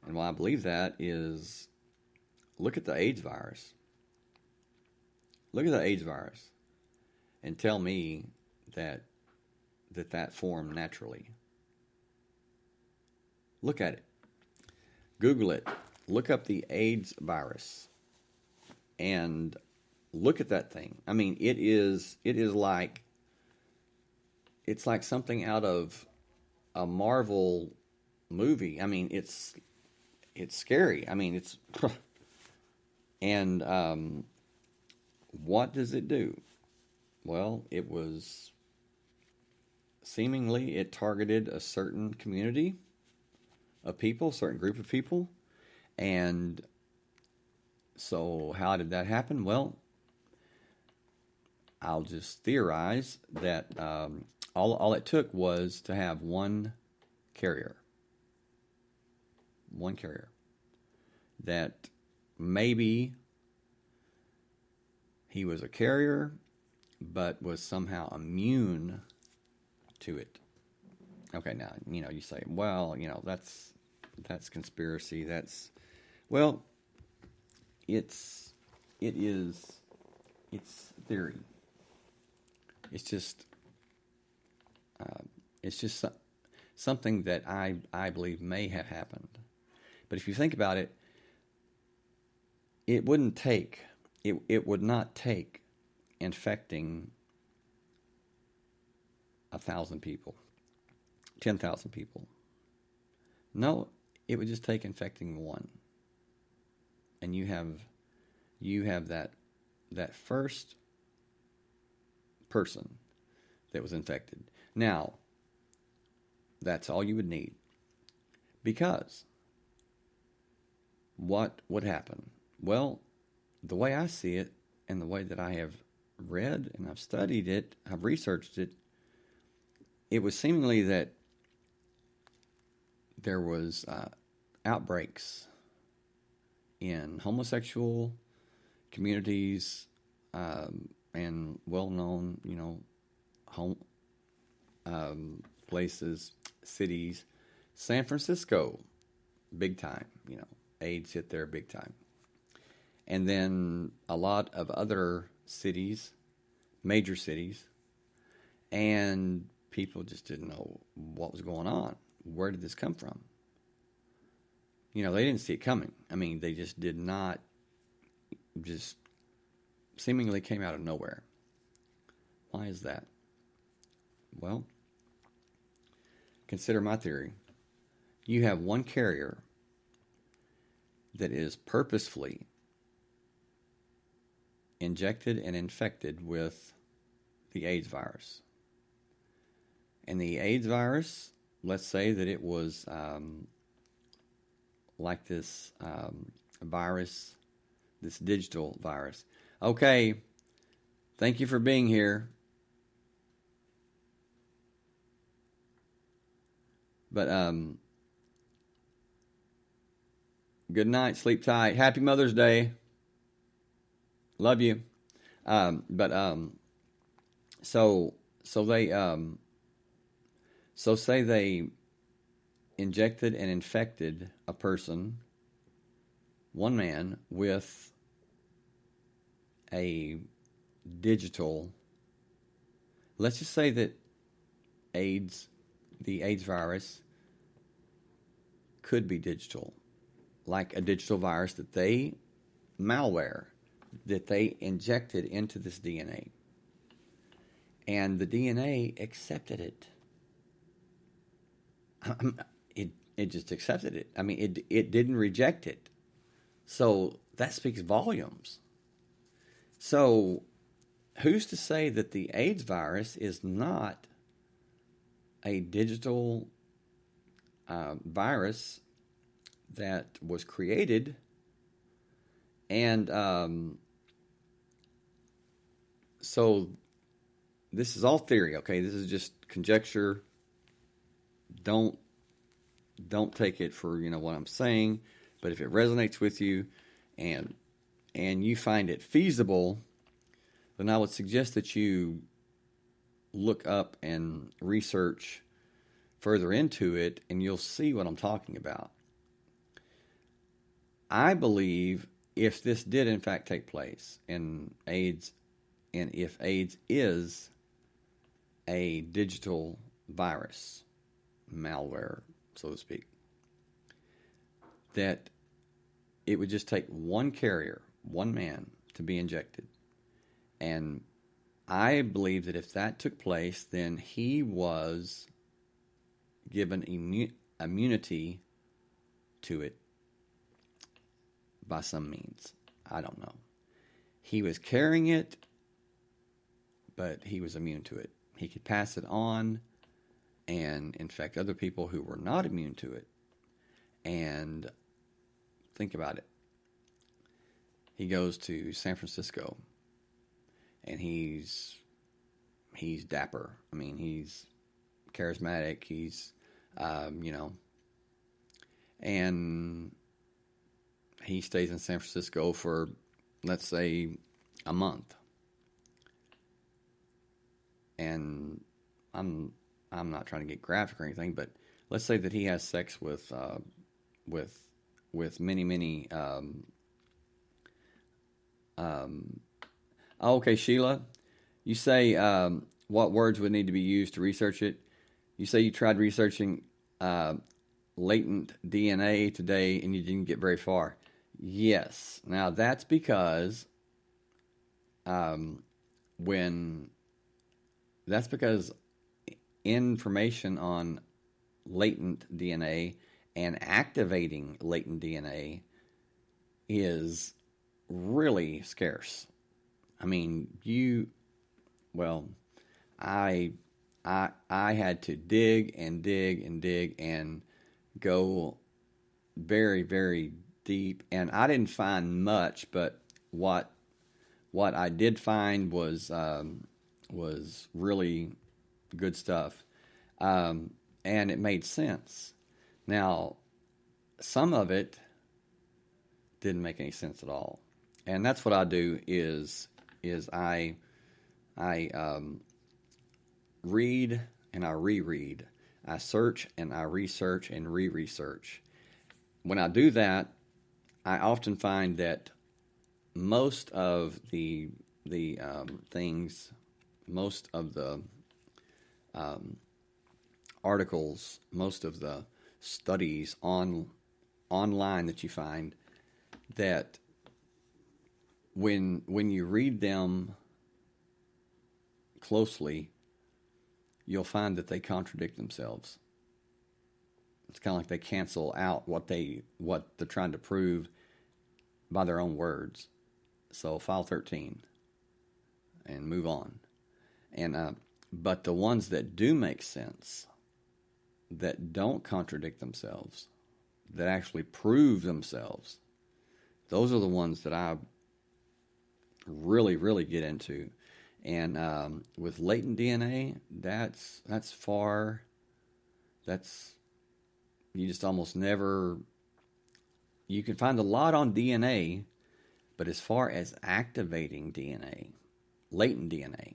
And why I believe that is, look at the AIDS virus. Look at the AIDS virus and tell me that formed naturally. Look at it. Google it. Look up the AIDS virus and look at that thing. I mean, it's like something out of a Marvel movie. I mean, it's scary. I mean, it's and what does it do? Well, it targeted a certain community of people, a certain group of people. And so how did that happen? Well, I'll just theorize that all it took was to have one carrier. That maybe he was a carrier, but was somehow immune to it. Okay, now, you say, well, that's conspiracy. It's theory. It's just something that I believe may have happened. But if you think about it, it wouldn't take it would not take infecting 1,000 people, 10,000 people. No, it would just take infecting one, and you have that first person that was infected. Now, that's all you would need, because what would happen? Well, the way I see it, and the way that I have read and I've studied it, I've researched it, it was seemingly that there was outbreaks in homosexual communities and well-known, home places, cities. San Francisco, big time. AIDS hit there big time. And then a lot of other cities, major cities, and people just didn't know what was going on. Where did this come from? They didn't see it coming. I mean, they just did not, just seemingly came out of nowhere. Why is that? Well, consider my theory. You have one carrier that is purposefully injected and infected with the AIDS virus. And the AIDS virus, let's say that it was like this virus, this digital virus. Okay, thank you for being here. But good night, sleep tight. Happy Mother's Day. Love you. So say they injected and infected a person, one man, with a digital. Let's just say that the AIDS virus could be digital, like a digital virus malware that they injected into this DNA. And the DNA accepted it. It just accepted it. I mean, it didn't reject it. So that speaks volumes. So who's to say that the AIDS virus is not a digital virus that was created? And so this is all theory, okay? This is just conjecture. Don't take it for what I'm saying, but if it resonates with you and you find it feasible, then I would suggest that you look up and research further into it, and you'll see what I'm talking about. I believe if this did in fact take place, and if AIDS is a digital virus, malware, so to speak, that it would just take one carrier, one man, to be injected. And I believe that if that took place, then he was given immunity to it by some means. I don't know. He was carrying it, but he was immune to it. He could pass it on and infect other people who were not immune to it. And think about it. He goes to San Francisco, and he's dapper. I mean, he's charismatic. He's, and he stays in San Francisco for, let's say, a month. And I'm not trying to get graphic or anything, but let's say that he has sex with many. Okay, Sheila, you say what words would need to be used to research it? You say you tried researching latent DNA today and you didn't get very far. Yes. Now that's because when that's because information on latent DNA and activating latent DNA is really scarce. I mean, I had to dig and dig and dig and go very, very deep, and I didn't find much, but what I did find was really good stuff, and it made sense. Now, some of it didn't make any sense at all, and that's what I do is I read and I reread, I search and I research and re-research. When I do that, I often find that most of the things, most of the articles, most of the studies online that you find, that when you read them closely, you'll find that they contradict themselves. It's kind of like they cancel out what they're trying to prove by their own words. So file 13 and move on. And but the ones that do make sense, that don't contradict themselves, that actually prove themselves, those are the ones that I really, really get into. And with latent DNA, that's you just almost never, you can find a lot on DNA, but as far as activating DNA, latent DNA,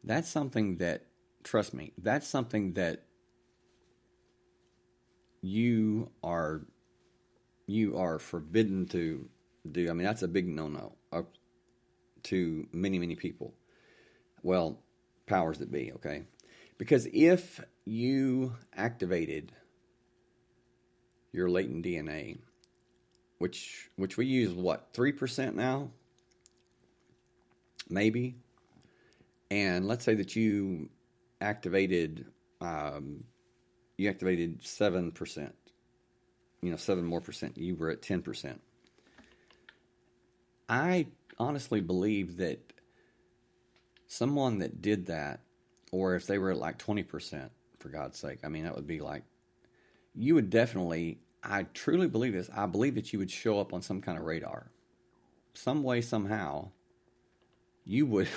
that's something that, trust me, that's something that you are forbidden to do. I mean, that's a big no-no to many, many people. Well, powers that be, okay? Because if you activated your latent DNA, which we use, what, 3% now? Maybe. And let's say that you activated 7%. 7 more percent. You were at 10%. I honestly believe that someone that did that, or if they were at like 20%, for God's sake, I mean, that would be like, you would definitely, I truly believe this, I believe that you would show up on some kind of radar. Some way, somehow, you would,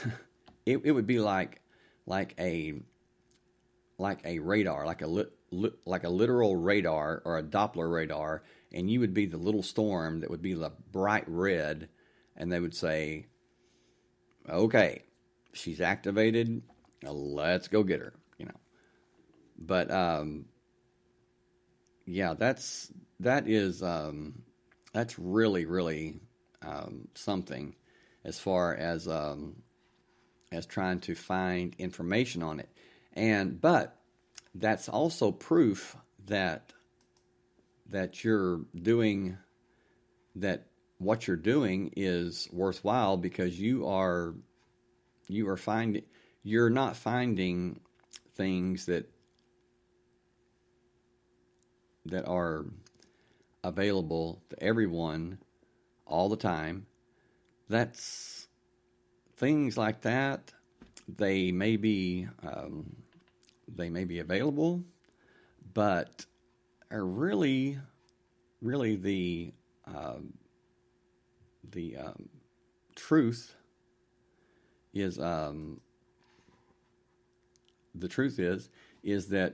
it would be like a radar, like a literal radar or a Doppler radar, and you would be the little storm that would be the bright red, and they would say, okay, she's activated, let's go get her, But yeah, that's really, really something as far as trying to find information on it. But that's also proof that you're doing, that what you're doing is worthwhile, because you're not finding things that are available to everyone all the time. That's things like that. They may be available, but are really the truth is that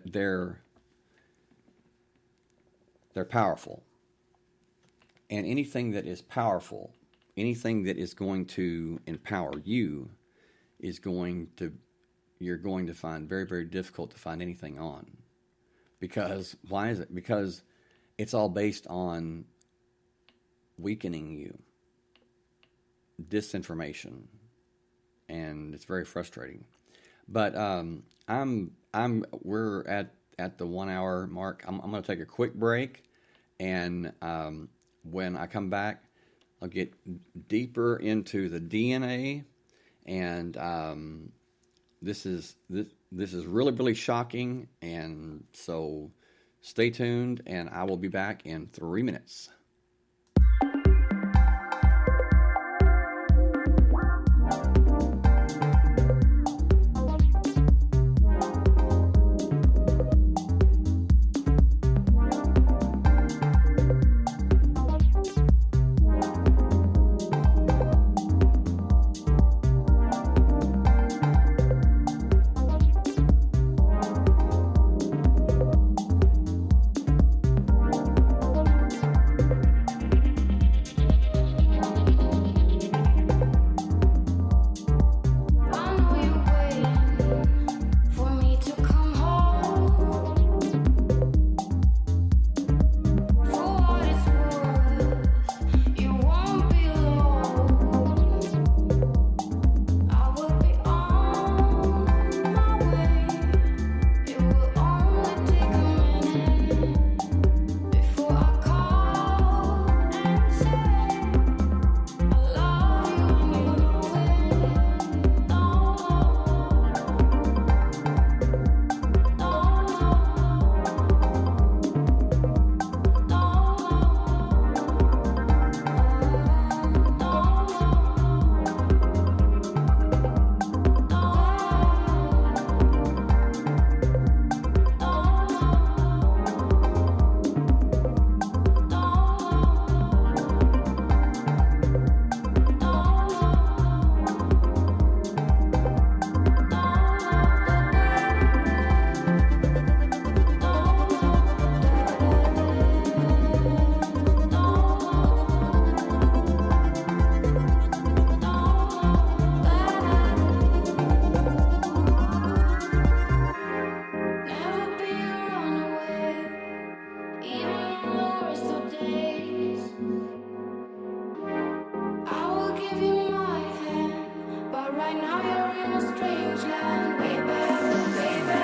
they're powerful. And anything that is powerful, anything that is going to empower you, you're going to find very, very difficult to find anything on. Because, why is it? Because it's all based on weakening you, disinformation, and it's very frustrating. But we're at the 1 hour mark. I'm going to take a quick break, and when I come back, I'll get deeper into the DNA, and this is really, really shocking. And so stay tuned, and I will be back in 3 minutes. I know you're waiting for me to come home. For what it's worth, you won't be alone. I will be on my way. It will only take a minute before I call and say I love you and you know it. Never be a runaway, even on the worst of days. I will give you my hand, but right now you're in a strange land, baby, baby.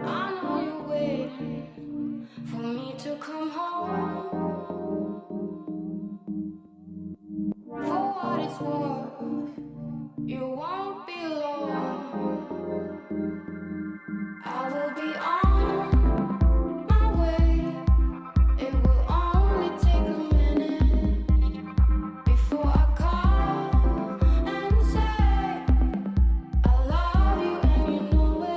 I know you're waiting for me to come home. For what it's worth, you won't be alone. I will be on my way. It will only take a minute before I call and say I love you and you know it.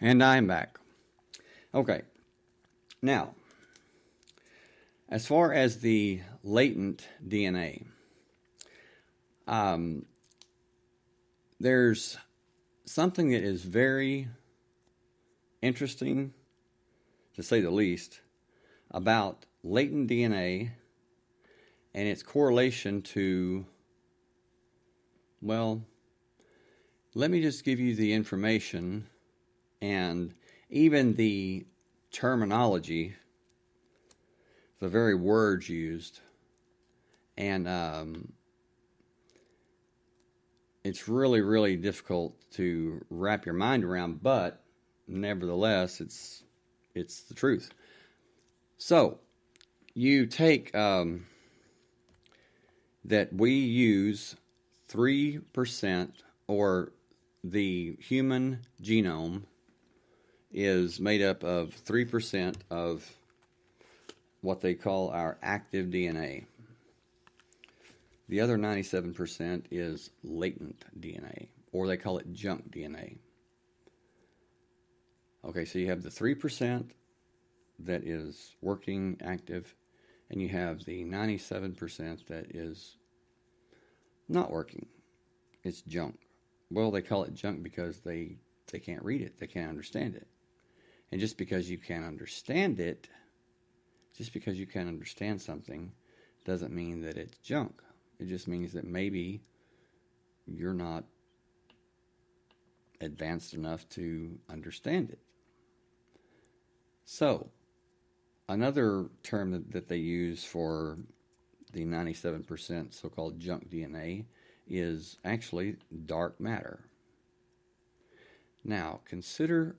And I'm back. Okay. Now, as far as the latent DNA, there's something that is very interesting, to say the least, about latent DNA and its correlation to, well, let me just give you the information and even the terminology, the very words used, and it's really, really difficult to wrap your mind around, but nevertheless, it's the truth. So, you take that we use 3%, or the human genome is made up of 3% of what they call our active DNA. The other 97% is latent DNA, or they call it junk DNA. Okay, so you have the 3% that is working, active, and you have the 97% that is not working. It's junk. Well, they call it junk because they can't read it. They can't understand it. And just because you can't understand it, just because you can't understand something, doesn't mean that it's junk. It just means that maybe you're not advanced enough to understand it. So, another term that they use for the 97% so-called junk DNA is actually dark matter. Now, consider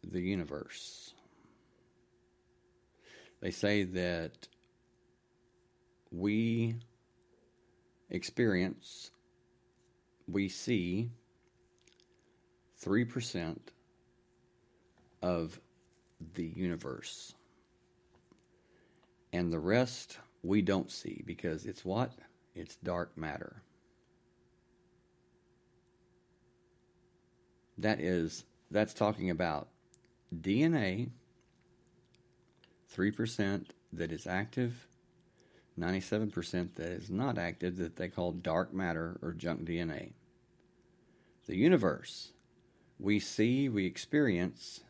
the universe. They say that we experience, we see 3% of the universe. And the rest we don't see, because it's what? It's dark matter. That's talking about DNA, 3% that is active, 97% that is not active, that they call dark matter or junk DNA. The universe, we see, we experience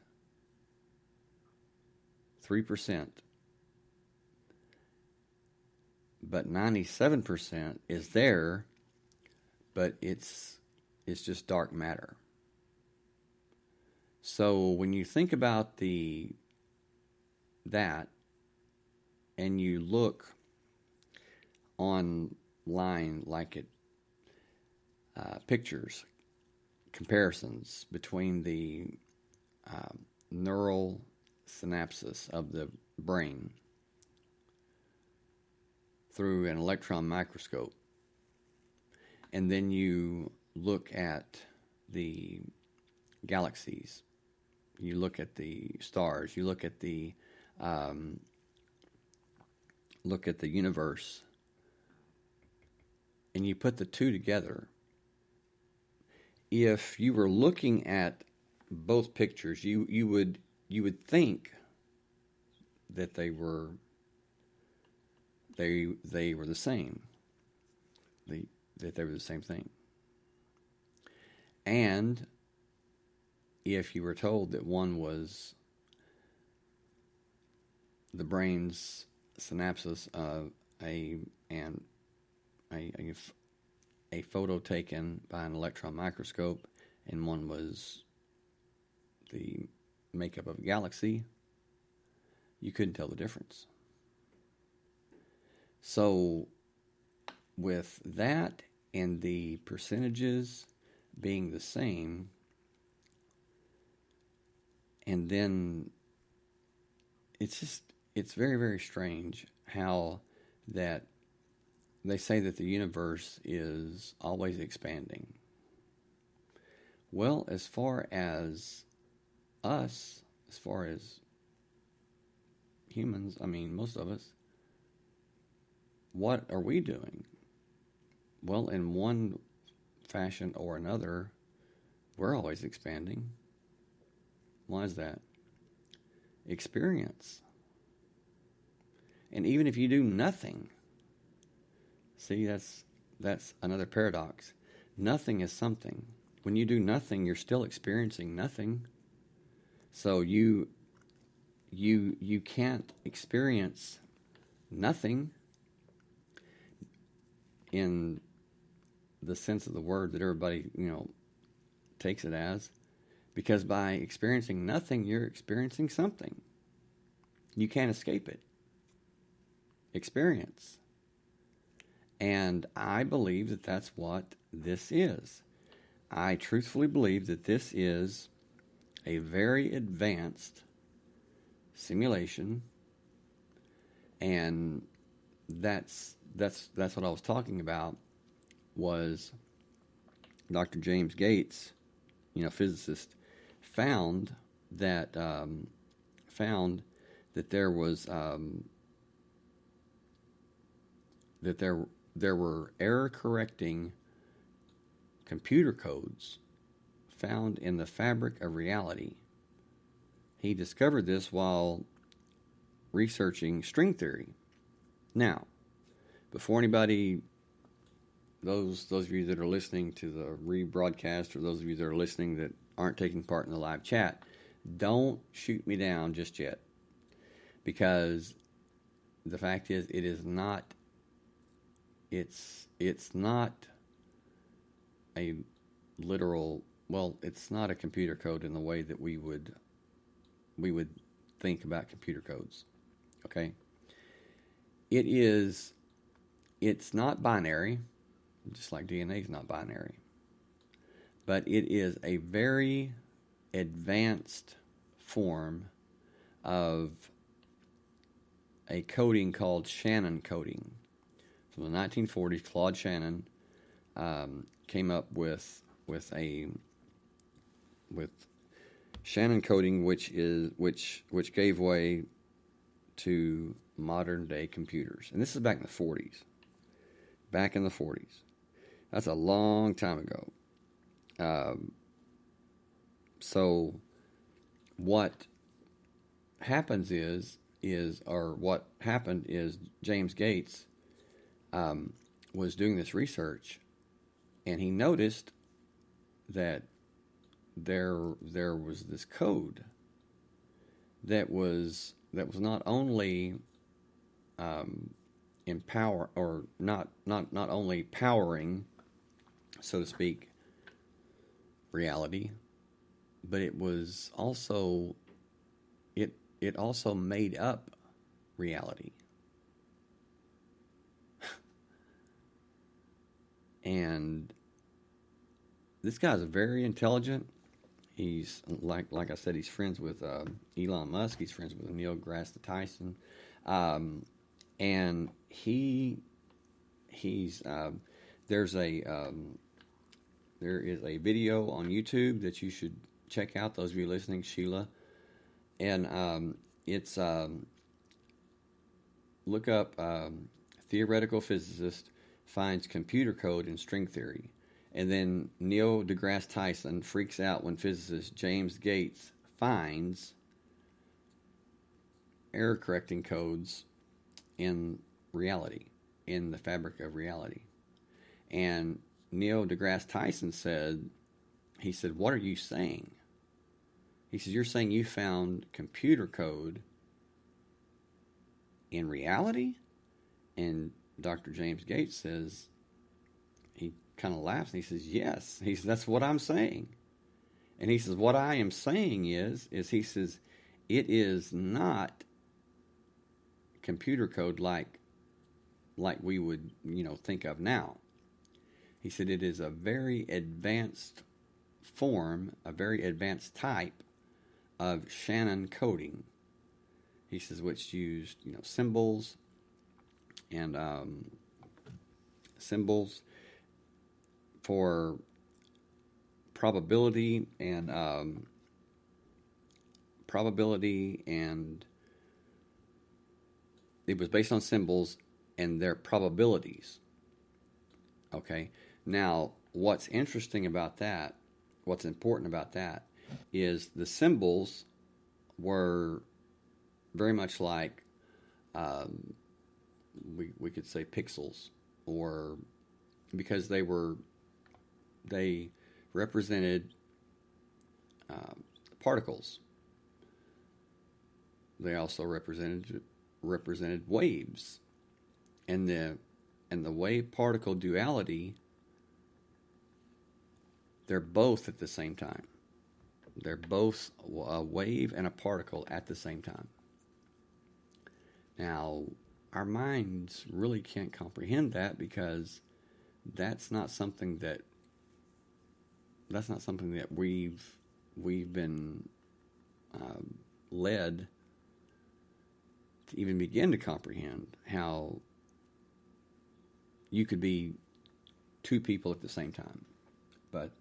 3%. But 97% is there, but it's just dark matter. So when you think about that, and you look online, like at pictures, comparisons between the neural synapses of the brain through an electron microscope, and then you look at the galaxies, you look at the stars, you look at the universe, and you put the two together. If you were looking at both pictures, you would think that they were the same. That they were the same thing. And if you were told that one was the brain's synapses of a photo taken by an electron microscope, and one was the makeup of a galaxy, you couldn't tell the difference. So, with that and the percentages being the same, and then it's very, very strange how that they say that the universe is always expanding. Well, as far as us, as far as humans, I mean, most of us, what are we doing? Well, in one fashion or another, we're always expanding. Why is that? Experience. And even if you do nothing, see, that's another paradox. Nothing is something. When you do nothing, you're still experiencing nothing. So you can't experience nothing in the sense of the word that everybody, takes it as, because by experiencing nothing, you're experiencing something. You can't escape it. Experience. And I believe that that's what this is. I truthfully believe that this is a very advanced simulation, and that's what I was talking about. Was Dr. James Gates, physicist, found that there was that there were error correcting computer codes found in the fabric of reality. He discovered this while researching string theory. Now, before anybody, those of you that are listening to the rebroadcast, or those of you that are listening that aren't taking part in the live chat, don't shoot me down just yet, because the fact is, it is not. It's not a literal. Well, it's not a computer code in the way that we would think about computer codes. Okay. It's not binary, just like DNA is not binary. But it is a very advanced form of a coding called Shannon coding. From the 1940s, Claude Shannon came up with Shannon coding, which gave way to modern day computers. And this is back in the 40s. Back in the 40s. That's a long time ago. So what happens is James Gates was doing this research, and he noticed that there was this code that was not only empower, or not only powering, so to speak, reality, but it was also it also made up reality. And this guy's very intelligent. He's like I said, he's friends with Elon Musk. He's friends with Neil deGrasse Tyson, and he's there is a video on YouTube that you should check out. Those of you listening, Sheila, and it's look up theoretical physicist finds computer code in string theory. And then Neil deGrasse Tyson freaks out when physicist James Gates finds error correcting codes in reality, in the fabric of reality. And Neil deGrasse Tyson said, "What are you saying?" He says, "You're saying you found computer code in reality?" And Dr. James Gates says, he kind of laughs and he says, "Yes." He says, "That's what I'm saying." And he says, "What I am saying is he says, it is not computer code like we would, think of now." He said, "It is a very advanced form, a very advanced type of Shannon coding." He says, which used, symbols and symbols for probability and it was based on symbols and their probabilities. Okay. Now, what's interesting about that, what's important about that, is the symbols were very much like, we could say pixels, or because they represented particles. They also represented waves, and the wave-particle duality. They're both at the same time. They're both a wave and a particle at the same time. Now, our minds really can't comprehend that, because that's not something that we've been led to even begin to comprehend, how you could be two people at the same time. But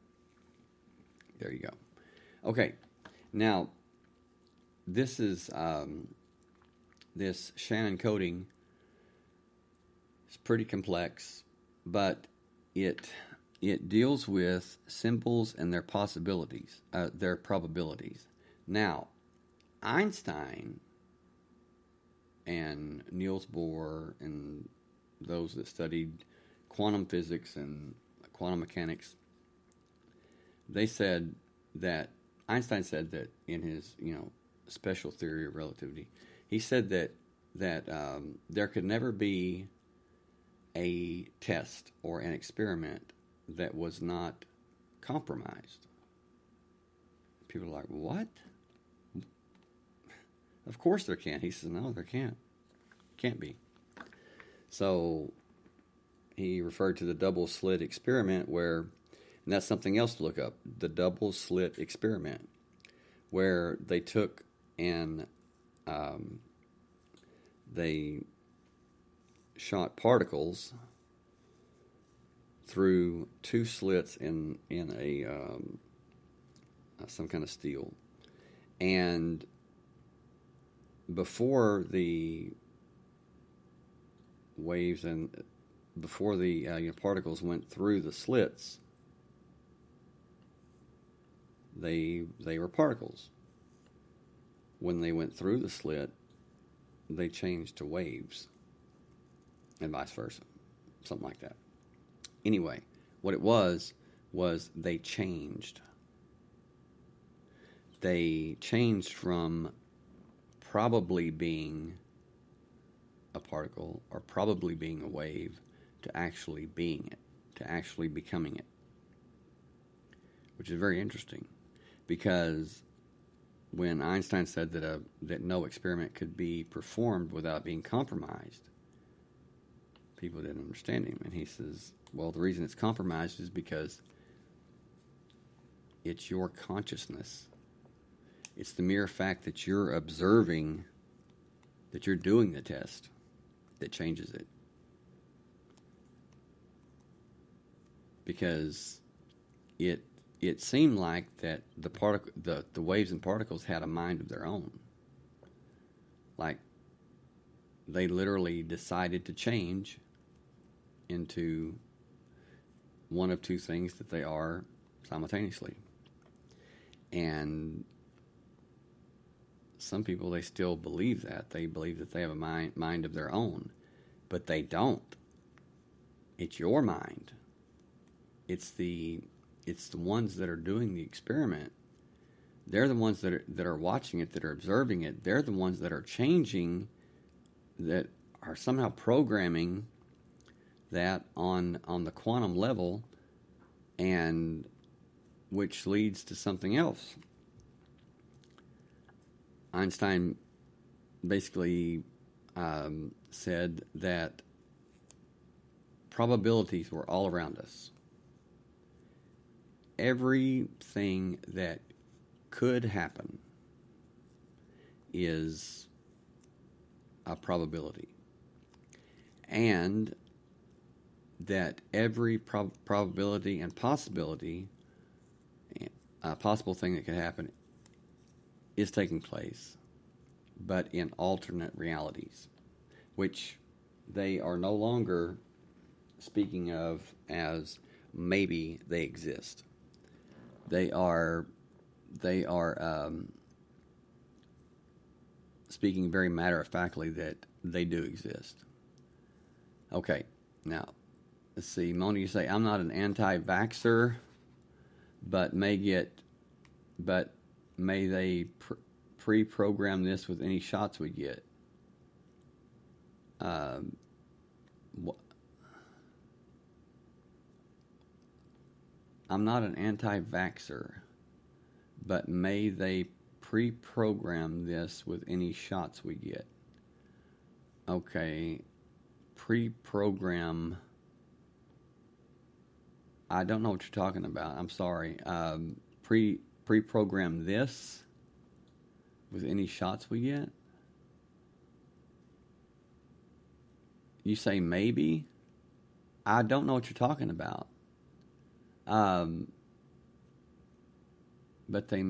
there you go. Okay, now this is this Shannon coding is pretty complex, but it deals with symbols and their possibilities, their probabilities. Now, Einstein and Niels Bohr and those that studied quantum physics and quantum mechanics, they said that Einstein said that in his special theory of relativity, he said that there could never be a test or an experiment that was not compromised. People are like, what? Of course there can. He says, no, there can't. Can't be. So he referred to the double slit experiment, where, and that's something else to look up, the double slit experiment, where they took and they shot particles through two slits in a some kind of steel, and before the waves and before the particles went through the slits, they were particles. When they went through the slit, they changed to waves, and vice versa, something like that. Anyway, what it was they changed. They changed from probably being a particle or probably being a wave to actually being it, to actually becoming it, which is very interesting, because when Einstein said that no experiment could be performed without being compromised, people didn't understand him, and he says, well, the reason it's compromised is because it's your consciousness. It's the mere fact that you're observing, that you're doing the test, that changes it. Because it seemed like that the waves and particles had a mind of their own. Like they literally decided to change into one of two things that they are simultaneously. And some people, they still believe that. They believe that they have a mind of their own, but they don't. It's your mind. It's the ones that are doing the experiment. They're the ones that are watching it, that are observing it. They're the ones that are changing, that are somehow programming that on the quantum level, and which leads to something else. Einstein basically said that probabilities were all around us. Everything that could happen is a probability. And that every probability and possibility, a possible thing that could happen, is taking place, but in alternate realities, which they are no longer speaking of as maybe they exist. They are they are speaking very matter-of-factly that they do exist. Okay, now, let's see. Mona, you say, I'm not an anti-vaxxer, but may they pre-program this with any shots we get? I'm not an anti-vaxxer, but may they pre-program this with any shots we get? Okay, pre-program. I don't know what you're talking about. I'm sorry. Pre-program this with any shots we get? You say maybe? I don't know what you're talking about. But they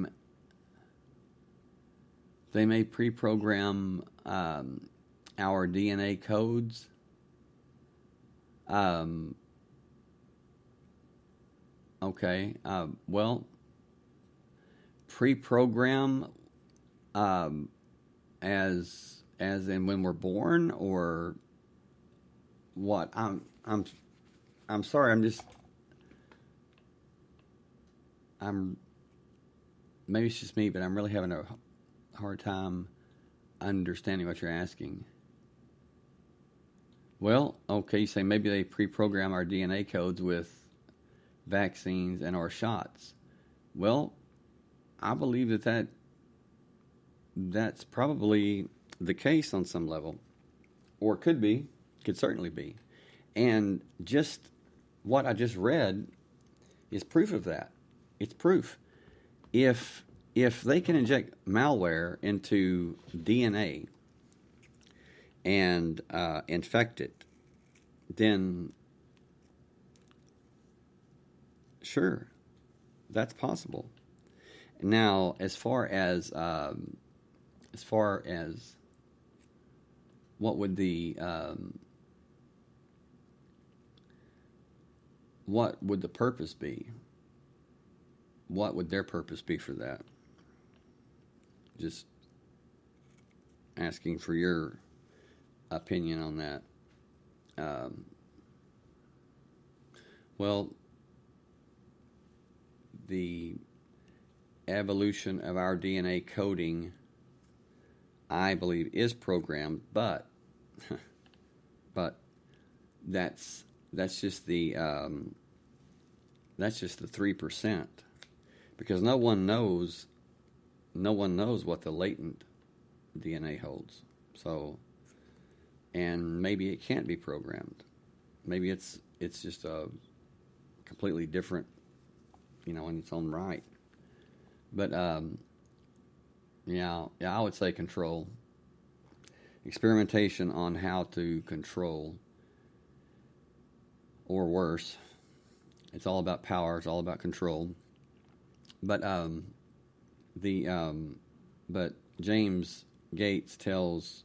may pre-program our DNA codes. Okay. Well, pre-program as in when we're born, or what? I'm sorry. Maybe it's just me, but I'm really having a hard time understanding what you're asking. Well, okay, you say maybe they pre-program our DNA codes with vaccines and or shots. Well, I believe that's probably the case on some level, or could certainly be. And just what I just read is proof of that. It's proof. If they can inject malware into DNA and infect it, then sure, that's possible. Now, as far as what would the purpose be? What would their purpose be for that? Just asking for your opinion on that. Well, the evolution of our DNA coding, I believe, is programmed, but that's just the 3%, because no one knows what the latent DNA holds. So, and maybe it can't be programmed. Maybe it's just a completely different, in its own right. But yeah, I would say control. Experimentation on how to control, or worse. It's all about power. It's all about control. But but James Gates tells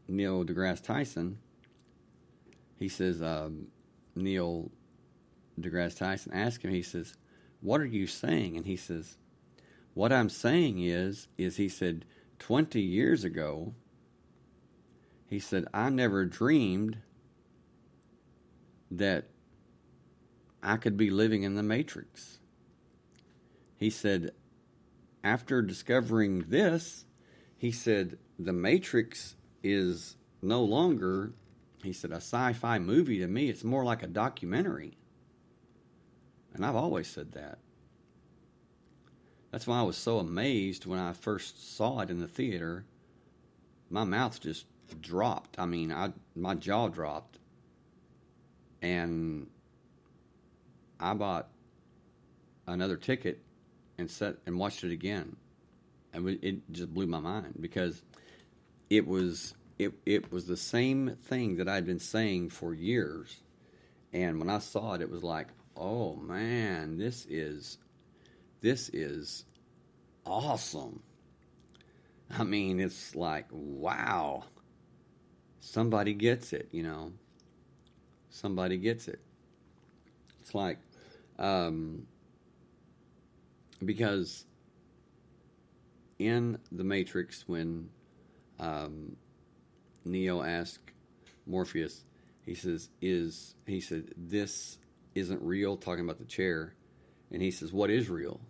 Neil deGrasse Tyson. He says, Neil deGrasse Tyson asked him. He says, "What are you saying?" And he says, "What I'm saying is he said, 20 years ago, he said, I never dreamed that I could be living in the Matrix. He said, after discovering this, he said, the Matrix is no longer, he said, a sci-fi movie to me. It's more like a documentary." And I've always said that. That's why I was so amazed when I first saw it in the theater. My mouth just dropped. I mean, my jaw dropped. And I bought another ticket and watched it again. And it just blew my mind, because it was the same thing that I'd been saying for years. And when I saw it, it was like, oh man, this is awesome. I mean, it's like, wow, somebody gets it, Somebody gets it. It's like, because in the Matrix when Neo asked Morpheus, he said, this isn't real, talking about the chair. And he says, what is real?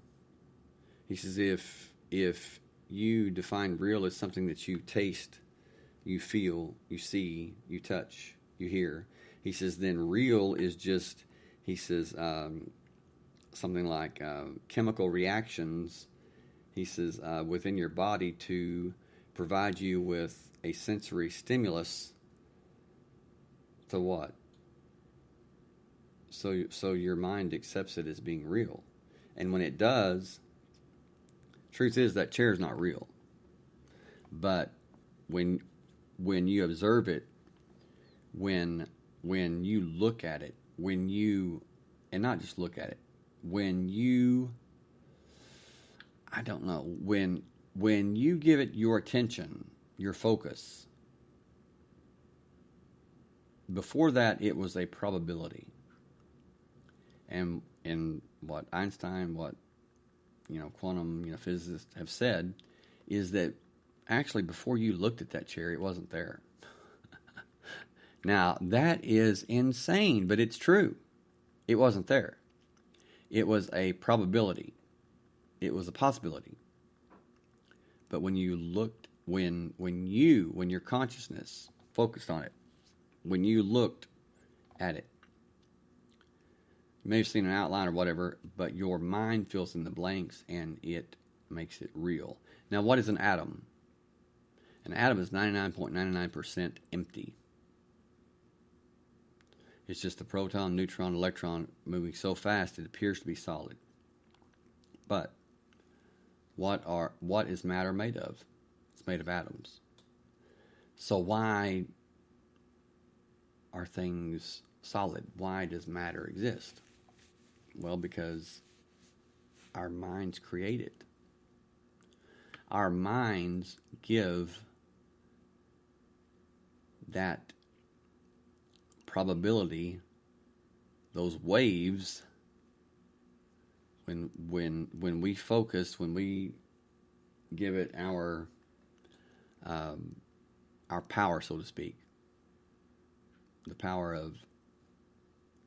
He says, if you define real as something that you taste, you feel, you see, you touch, you hear, he says, then real is just, he says, something like chemical reactions, he says, within your body to provide you with a sensory stimulus to what? So your mind accepts it as being real. And when it does, truth is that chair is not real. But when you observe it, when you look at it, and not just look at it, when you give it your attention, your focus, before that it was a probability. And what Einstein, quantum physicists have said is that actually before you looked at that chair, it wasn't there. Now, that is insane, but it's true. It wasn't there. It was a probability. It was a possibility. But when you looked, when your consciousness focused on it, when you looked at it, you may have seen an outline or whatever, but your mind fills in the blanks and it makes it real. Now, what is an atom? An atom is 99.99% empty. It's just a proton, neutron, electron moving so fast it appears to be solid. But what is matter made of? It's made of atoms. So why are things solid? Why does matter exist? Well, because our minds create it. Our minds give that probability, those waves, when we focus, when we give it our power, so to speak, the power of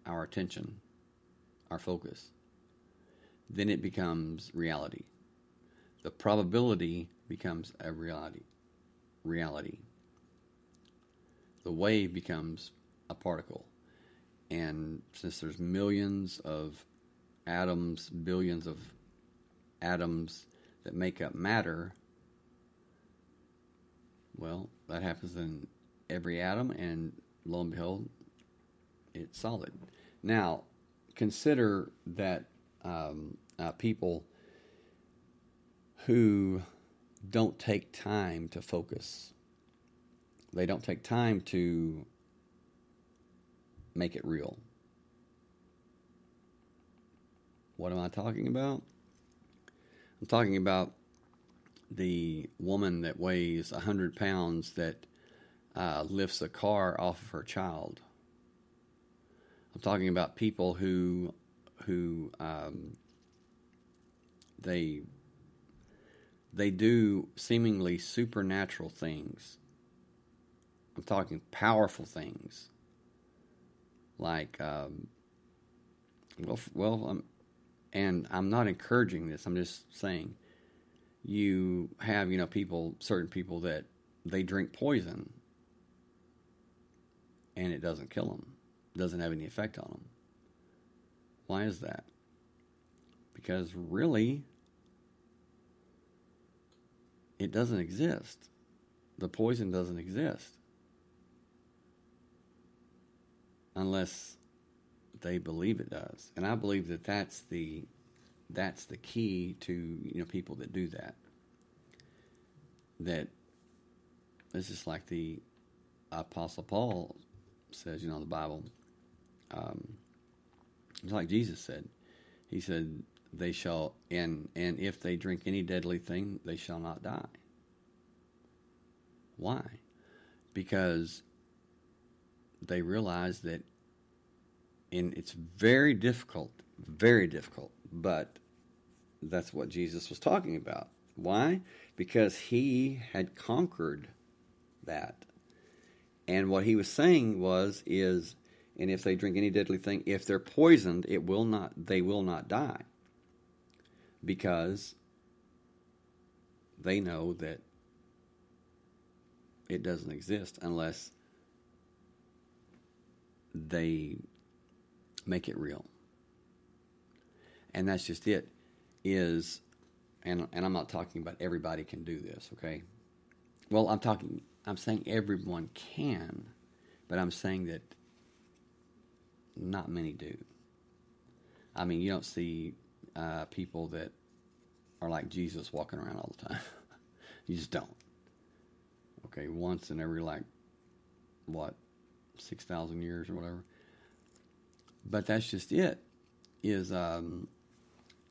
our attention, our focus, then it becomes reality. The probability becomes a reality. The wave becomes a particle. And since there's millions of atoms, billions of atoms that make up matter, well, that happens in every atom, and lo and behold, it's solid. Now, consider that people who don't take time to focus, they don't take time to make it real. What am I talking about? I'm talking about the woman that weighs 100 pounds that lifts a car off of her child. I'm talking about people who they do seemingly supernatural things. I'm talking powerful things, like and I'm not encouraging this. I'm just saying, you have certain people that they drink poison, and it doesn't kill them. It doesn't have any effect on them. Why is that? Because really, it doesn't exist. The poison doesn't exist unless they believe it does. And I believe that that's the key to people that do that. That it's just like the Apostle Paul says, in the Bible. It's like Jesus said. He said, "They shall, and if they drink any deadly thing, they shall not die." Why? Because they realize that, and it's very difficult, but that's what Jesus was talking about. Why? Because he had conquered that. And what he was saying is, and if they drink any deadly thing, if they're poisoned, they will not die. Because they know that it doesn't exist unless they make it real. And that's just it. And I'm not talking about everybody can do this, okay? Well, I'm saying everyone can, but I'm saying that not many do. I mean, you don't see people that are like Jesus walking around all the time. You just don't. Okay, once in every, 6,000 years or whatever. But that's just it.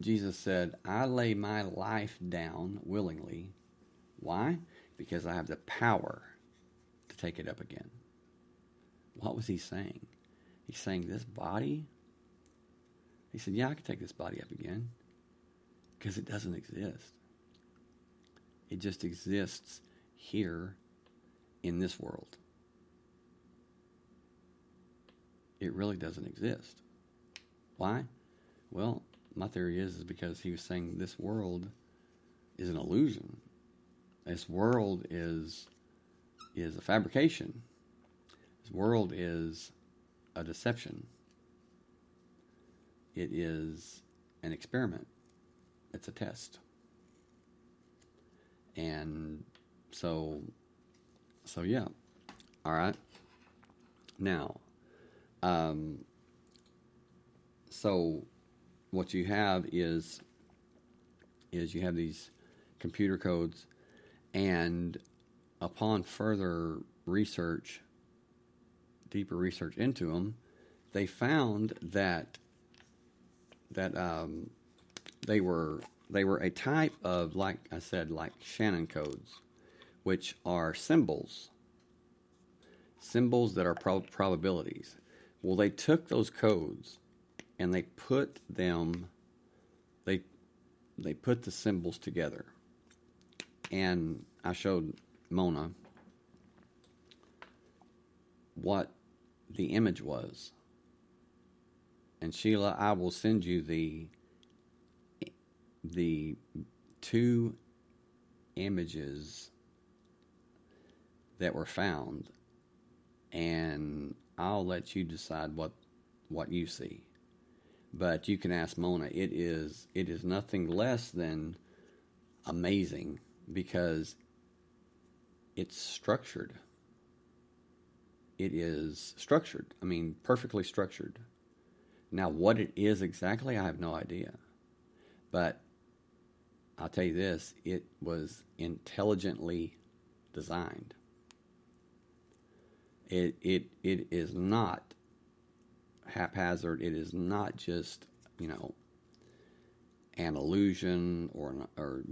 Jesus said, I lay my life down willingly. Why? Because I have the power to take it up again. What was he saying? He's saying this body? He said, yeah, I can take this body up again. Because it doesn't exist. It just exists here in this world. It really doesn't exist. Why? Well, my theory is because he was saying this world is an illusion. This world is a fabrication. This world is a deception. It is an experiment. It's a test. And so yeah. All right. Now, so what you have is you have these computer codes, and upon further research, deeper research into them, they found that they were a type of, like I said, like Shannon codes, which are symbols that are probabilities. Well, they took those codes and they put them, they put the symbols together. And I showed Mona what the image was. And Sheila, I will send you the two images that were found, and I'll let you decide what you see. But you can ask Mona. It is nothing less than amazing, because it's structured. It is structured. I mean, perfectly structured. Now, what it is exactly, I have no idea. But I'll tell you this, it was intelligently designed. It is not haphazard. It is not just, an illusion or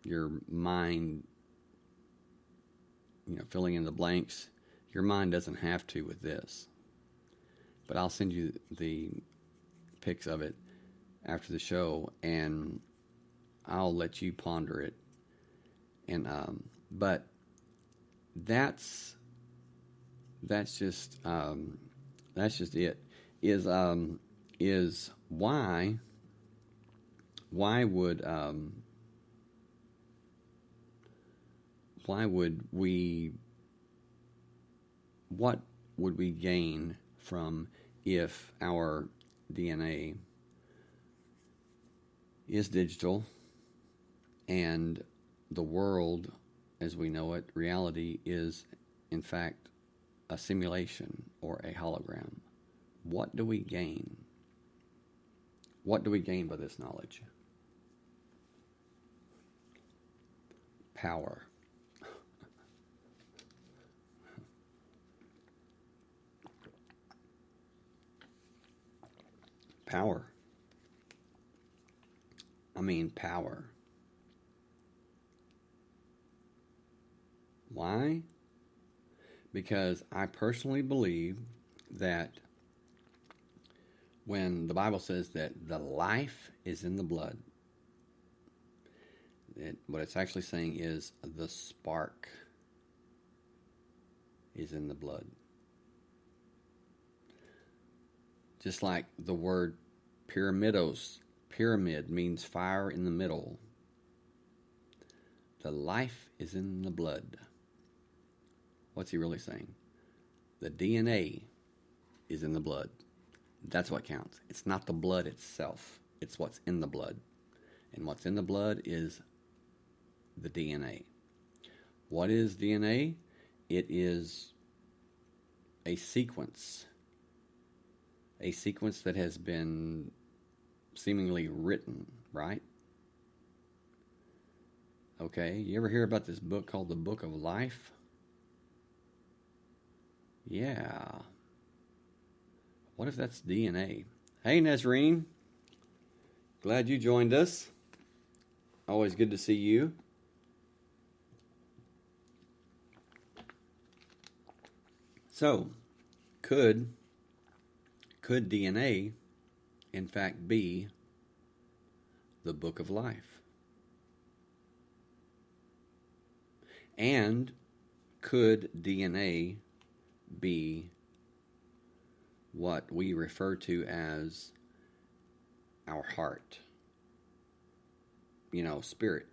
your mind, filling in the blanks. Your mind doesn't have to with this. But I'll send you the pics of it after the show, and I'll let you ponder it. And but that's just it. Is why would we, what would we gain from if our DNA is digital and the world as we know it, reality, is in fact a simulation or a hologram? What do we gain? What do we gain by this knowledge? Power. Power. I mean, power. Why? Because I personally believe that when the Bible says that the life is in the blood, what it's actually saying is the spark is in the blood. Just like the word pyramidos, pyramid means fire in the middle. The life is in the blood. What's he really saying? The DNA is in the blood. That's what counts. It's not the blood itself. It's what's in the blood. And what's in the blood is the DNA. What is DNA? It is a sequence that has been seemingly written, right? Okay, you ever hear about this book called the Book of Life? Yeah. What if that's DNA? Hey, Nazreen. Glad you joined us. Always good to see you. So, could DNA in fact be the book of life? And could DNA be what we refer to as our heart? Spirit.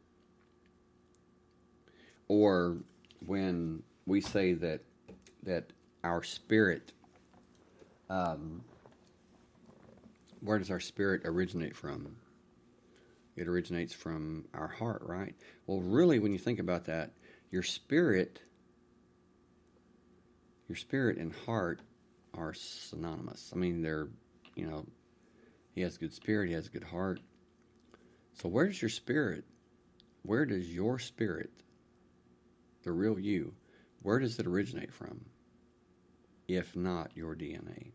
Or when we say that our spirit, where does our spirit originate from? It originates from our heart, right? Well, really, when you think about that, your spirit and heart are synonymous. I mean, they're, he has a good spirit, he has a good heart. So where does your spirit, the real you, where does it originate from, if not your DNA?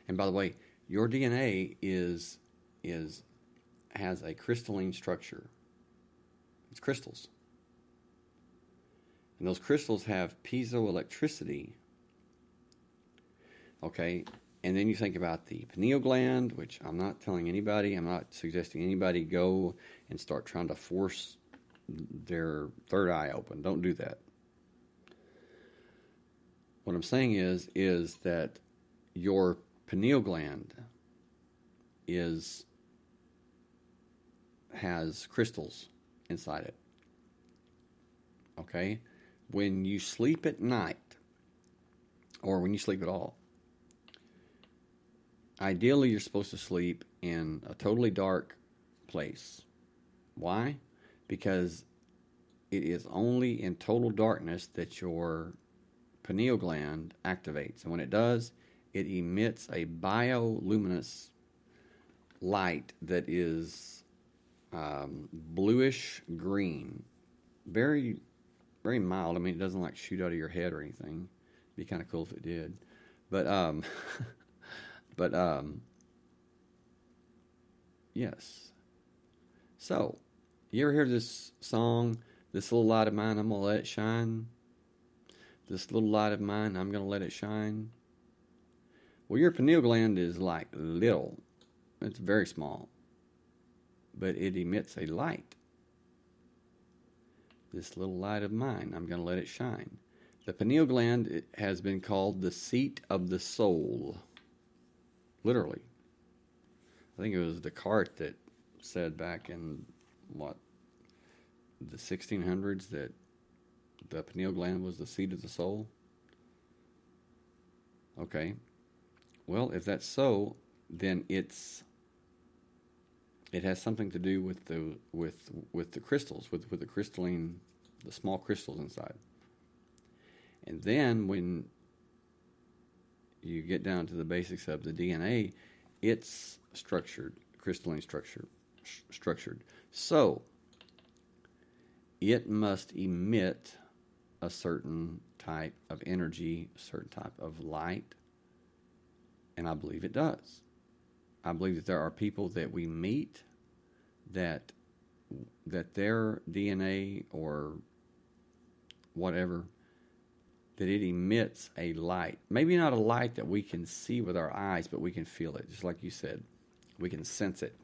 And by the way, your DNA has a crystalline structure. It's crystals. And those crystals have piezoelectricity. Okay, and then you think about the pineal gland, which I'm not telling anybody, I'm not suggesting anybody go and start trying to force their third eye open. Don't do that. What I'm saying is that your pineal gland has crystals inside it. Okay? When you sleep at night, or when you sleep at all, ideally you're supposed to sleep in a totally dark place. Why? Because it is only in total darkness that your pineal gland activates. And when it does, it emits a bioluminescent light that is bluish green. Very, very mild. I mean, it doesn't shoot out of your head or anything. It'd be kind of cool if it did. But yes. So, you ever hear this song, "This little light of mine, I'm going to let it shine"? This little light of mine, I'm going to let it shine. Well, your pineal gland is little. It's very small. But it emits a light. This little light of mine, I'm going to let it shine. The pineal gland has been called the seat of the soul. Literally. I think it was Descartes that said back in, the 1600s, that the pineal gland was the seat of the soul. Okay. Well, if that's so, then it has something to do with the crystals, with the crystalline, the small crystals inside. And then when you get down to the basics of the DNA, it's structured, crystalline structured. So it must emit a certain type of energy, a certain type of light, and I believe it does. I believe that there are people that we meet that their DNA or whatever, that it emits a light. Maybe not a light that we can see with our eyes, but we can feel it, just like you said. We can sense it.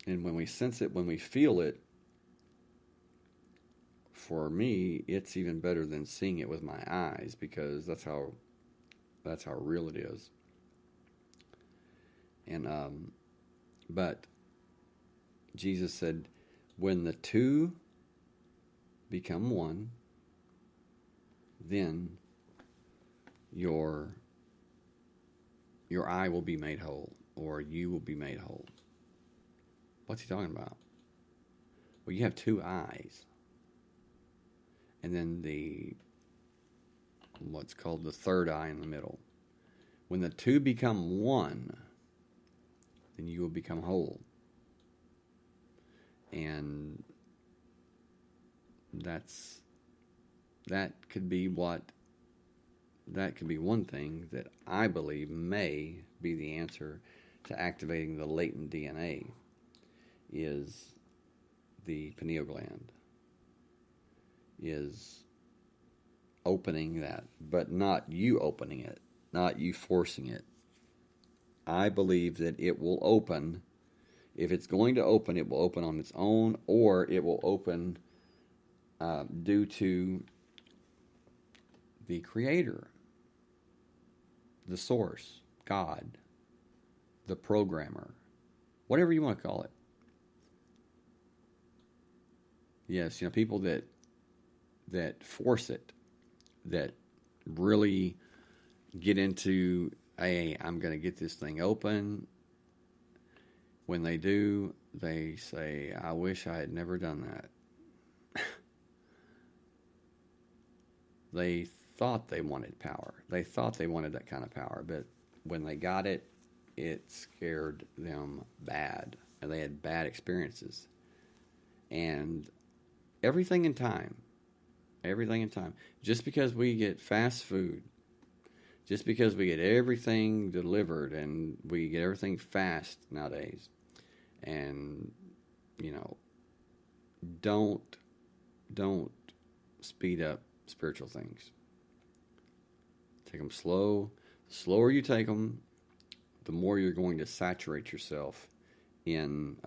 And when we sense it, when we feel it, for me, it's even better than seeing it with my eyes, because that's how real it is. And but Jesus said, when the two become one, then your eye will be made whole, or you will be made whole. What's he talking about? Well, you have two eyes. And then what's called the third eye in the middle. When the two become one, then you will become whole. And that could be one thing that I believe may be the answer to activating the latent DNA, is the pineal gland, is opening that, but not you opening it, not you forcing it. I believe that it will open. If it's going to open, it will open on its own, or it will open due to the Creator, the Source, God, the Programmer, whatever you want to call it. Yes, people that force it, that really get into, hey, I'm going to get this thing open. When they do, they say, I wish I had never done that. They thought they wanted power. They thought they wanted that kind of power, but when they got it, it scared them bad, and they had bad experiences. And everything in time. Just because we get fast food, just because we get everything delivered and we get everything fast nowadays, and don't speed up spiritual things. Take them slow. The slower you take them, the more you're going to saturate yourself in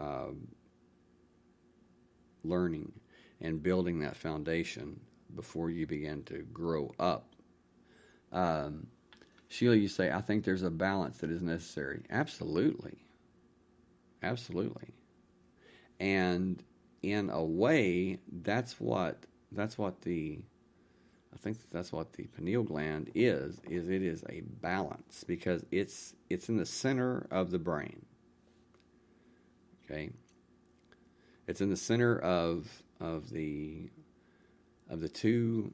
learning and building that foundation before you begin to grow up. Sheila, you say, I think there's a balance that is necessary. Absolutely. And in a way, that's what the pineal gland is it is a balance, because it's in the center of the brain. Okay? It's in the center of the two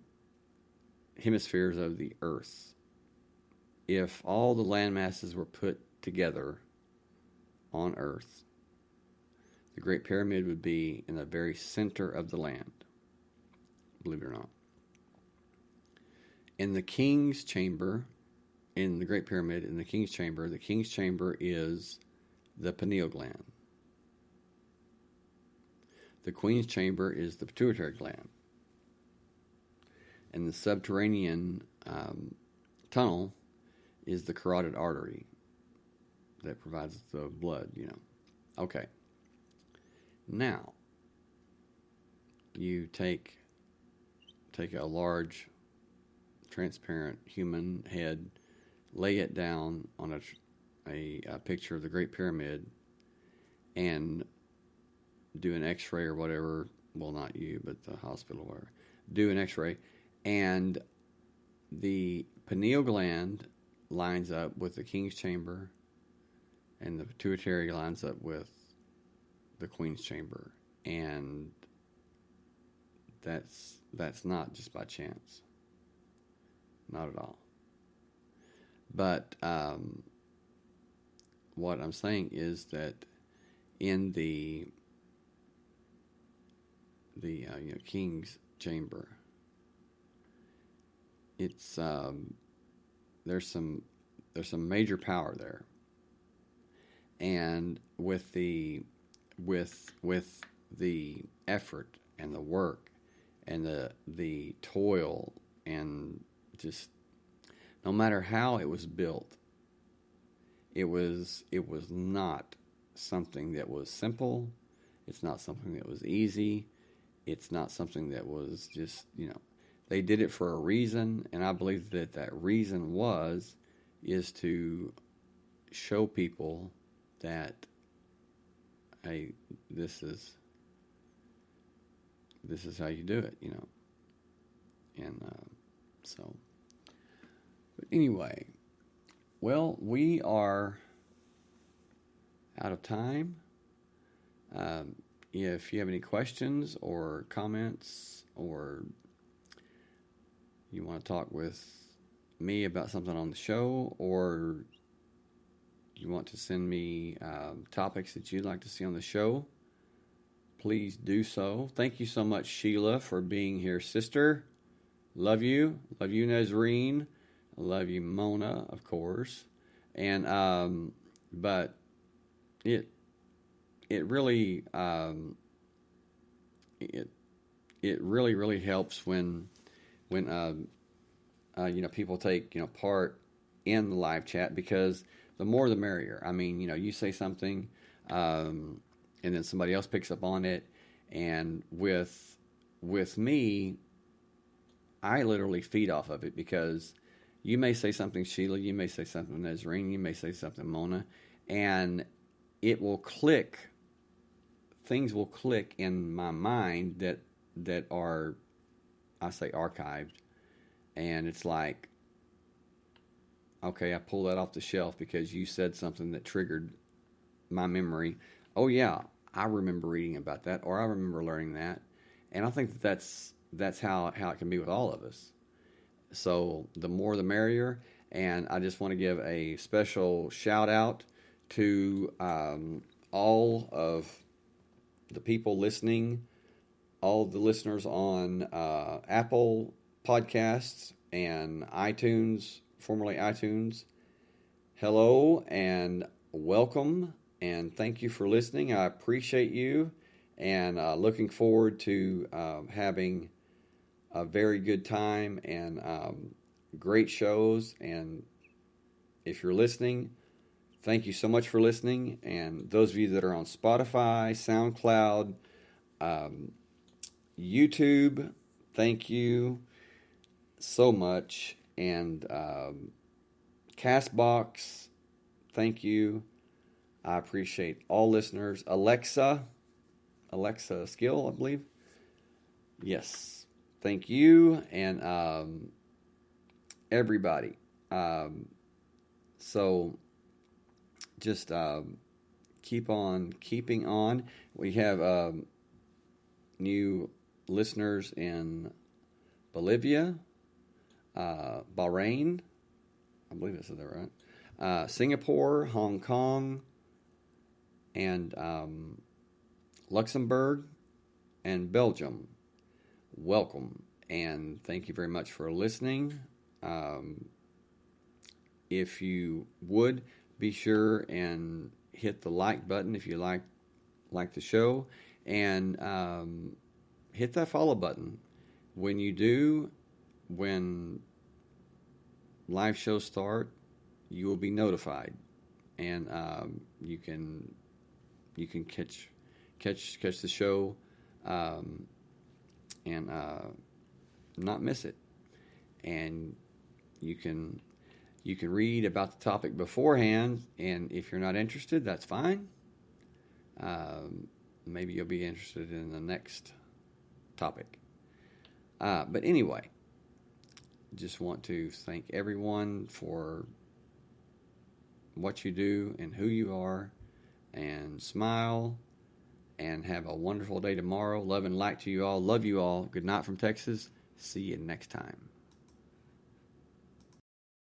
hemispheres of the earth. If all the land masses were put together on earth, the Great Pyramid would be in the very center of the land, believe it or not. In the King's Chamber, in the Great Pyramid, in the King's Chamber is the pineal gland. The Queen's Chamber is the pituitary gland. And the subterranean tunnel is the carotid artery that provides the blood, Okay. Now, you take a large, transparent human head, lay it down on a picture of the Great Pyramid, and do an x-ray or whatever. Well, not you, but the hospital or whatever. Do an x-ray, and the pineal gland lines up with the King's Chamber, and the pituitary lines up with the Queen's Chamber. And that's not just by chance. Not at all. But what I'm saying is that in the King's Chamber, it's there's some major power there, and with the effort and the work and the toil, and just no matter how it was built, it was not something that was simple It's not something that was easy. It's not something that was just, they did it for a reason, and I believe that that reason is to show people that, hey, this is how you do it, and so. But anyway, well, we are out of time. If you have any questions or comments, or you want to talk with me about something on the show, or you want to send me topics that you'd like to see on the show, please do so. Thank you so much, Sheila, for being here, sister. Love you. Love you, Nazreen. I love you, Mona, of course. And but it really it really helps when people take part in the live chat, because the more the merrier. I mean, you say something, and then somebody else picks up on it, and with me, I literally feed off of it, because you may say something, Sheila, you may say something, Nazreen, you may say something, Mona, and it will click. Things will click in my mind that are, I say, archived, and it's like, okay, I pull that off the shelf because you said something that triggered my memory. Oh yeah, I remember reading about that, or I remember learning that, and I think that's how it can be with all of us. So the more the merrier, and I just want to give a special shout out to all of the people listening, all the listeners on Apple Podcasts and iTunes, formerly iTunes. Hello and welcome, and thank you for listening. I appreciate you, and looking forward to having a very good time and great shows. And if you're listening, thank you so much for listening. And those of you that are on Spotify, SoundCloud, YouTube, thank you so much. And Castbox, thank you. I appreciate all listeners. Alexa Skill, I believe. Yes. Thank you, and everybody. So just keep on keeping on. We have new listeners in Bolivia, Bahrain, I believe I said that right, Singapore, Hong Kong, and Luxembourg, and Belgium. Welcome, and thank you very much for listening. If you would, be sure and hit the like button if you like the show, and hit that follow button. When you do, when live shows start, you will be notified, and you can catch the show and not miss it. And you can read about the topic beforehand, and if you're not interested, that's fine. Maybe you'll be interested in the next topic. But anyway, just want to thank everyone for what you do and who you are, and smile, and have a wonderful day tomorrow. Love and light to you all. Love you all. Good night from Texas. See you next time.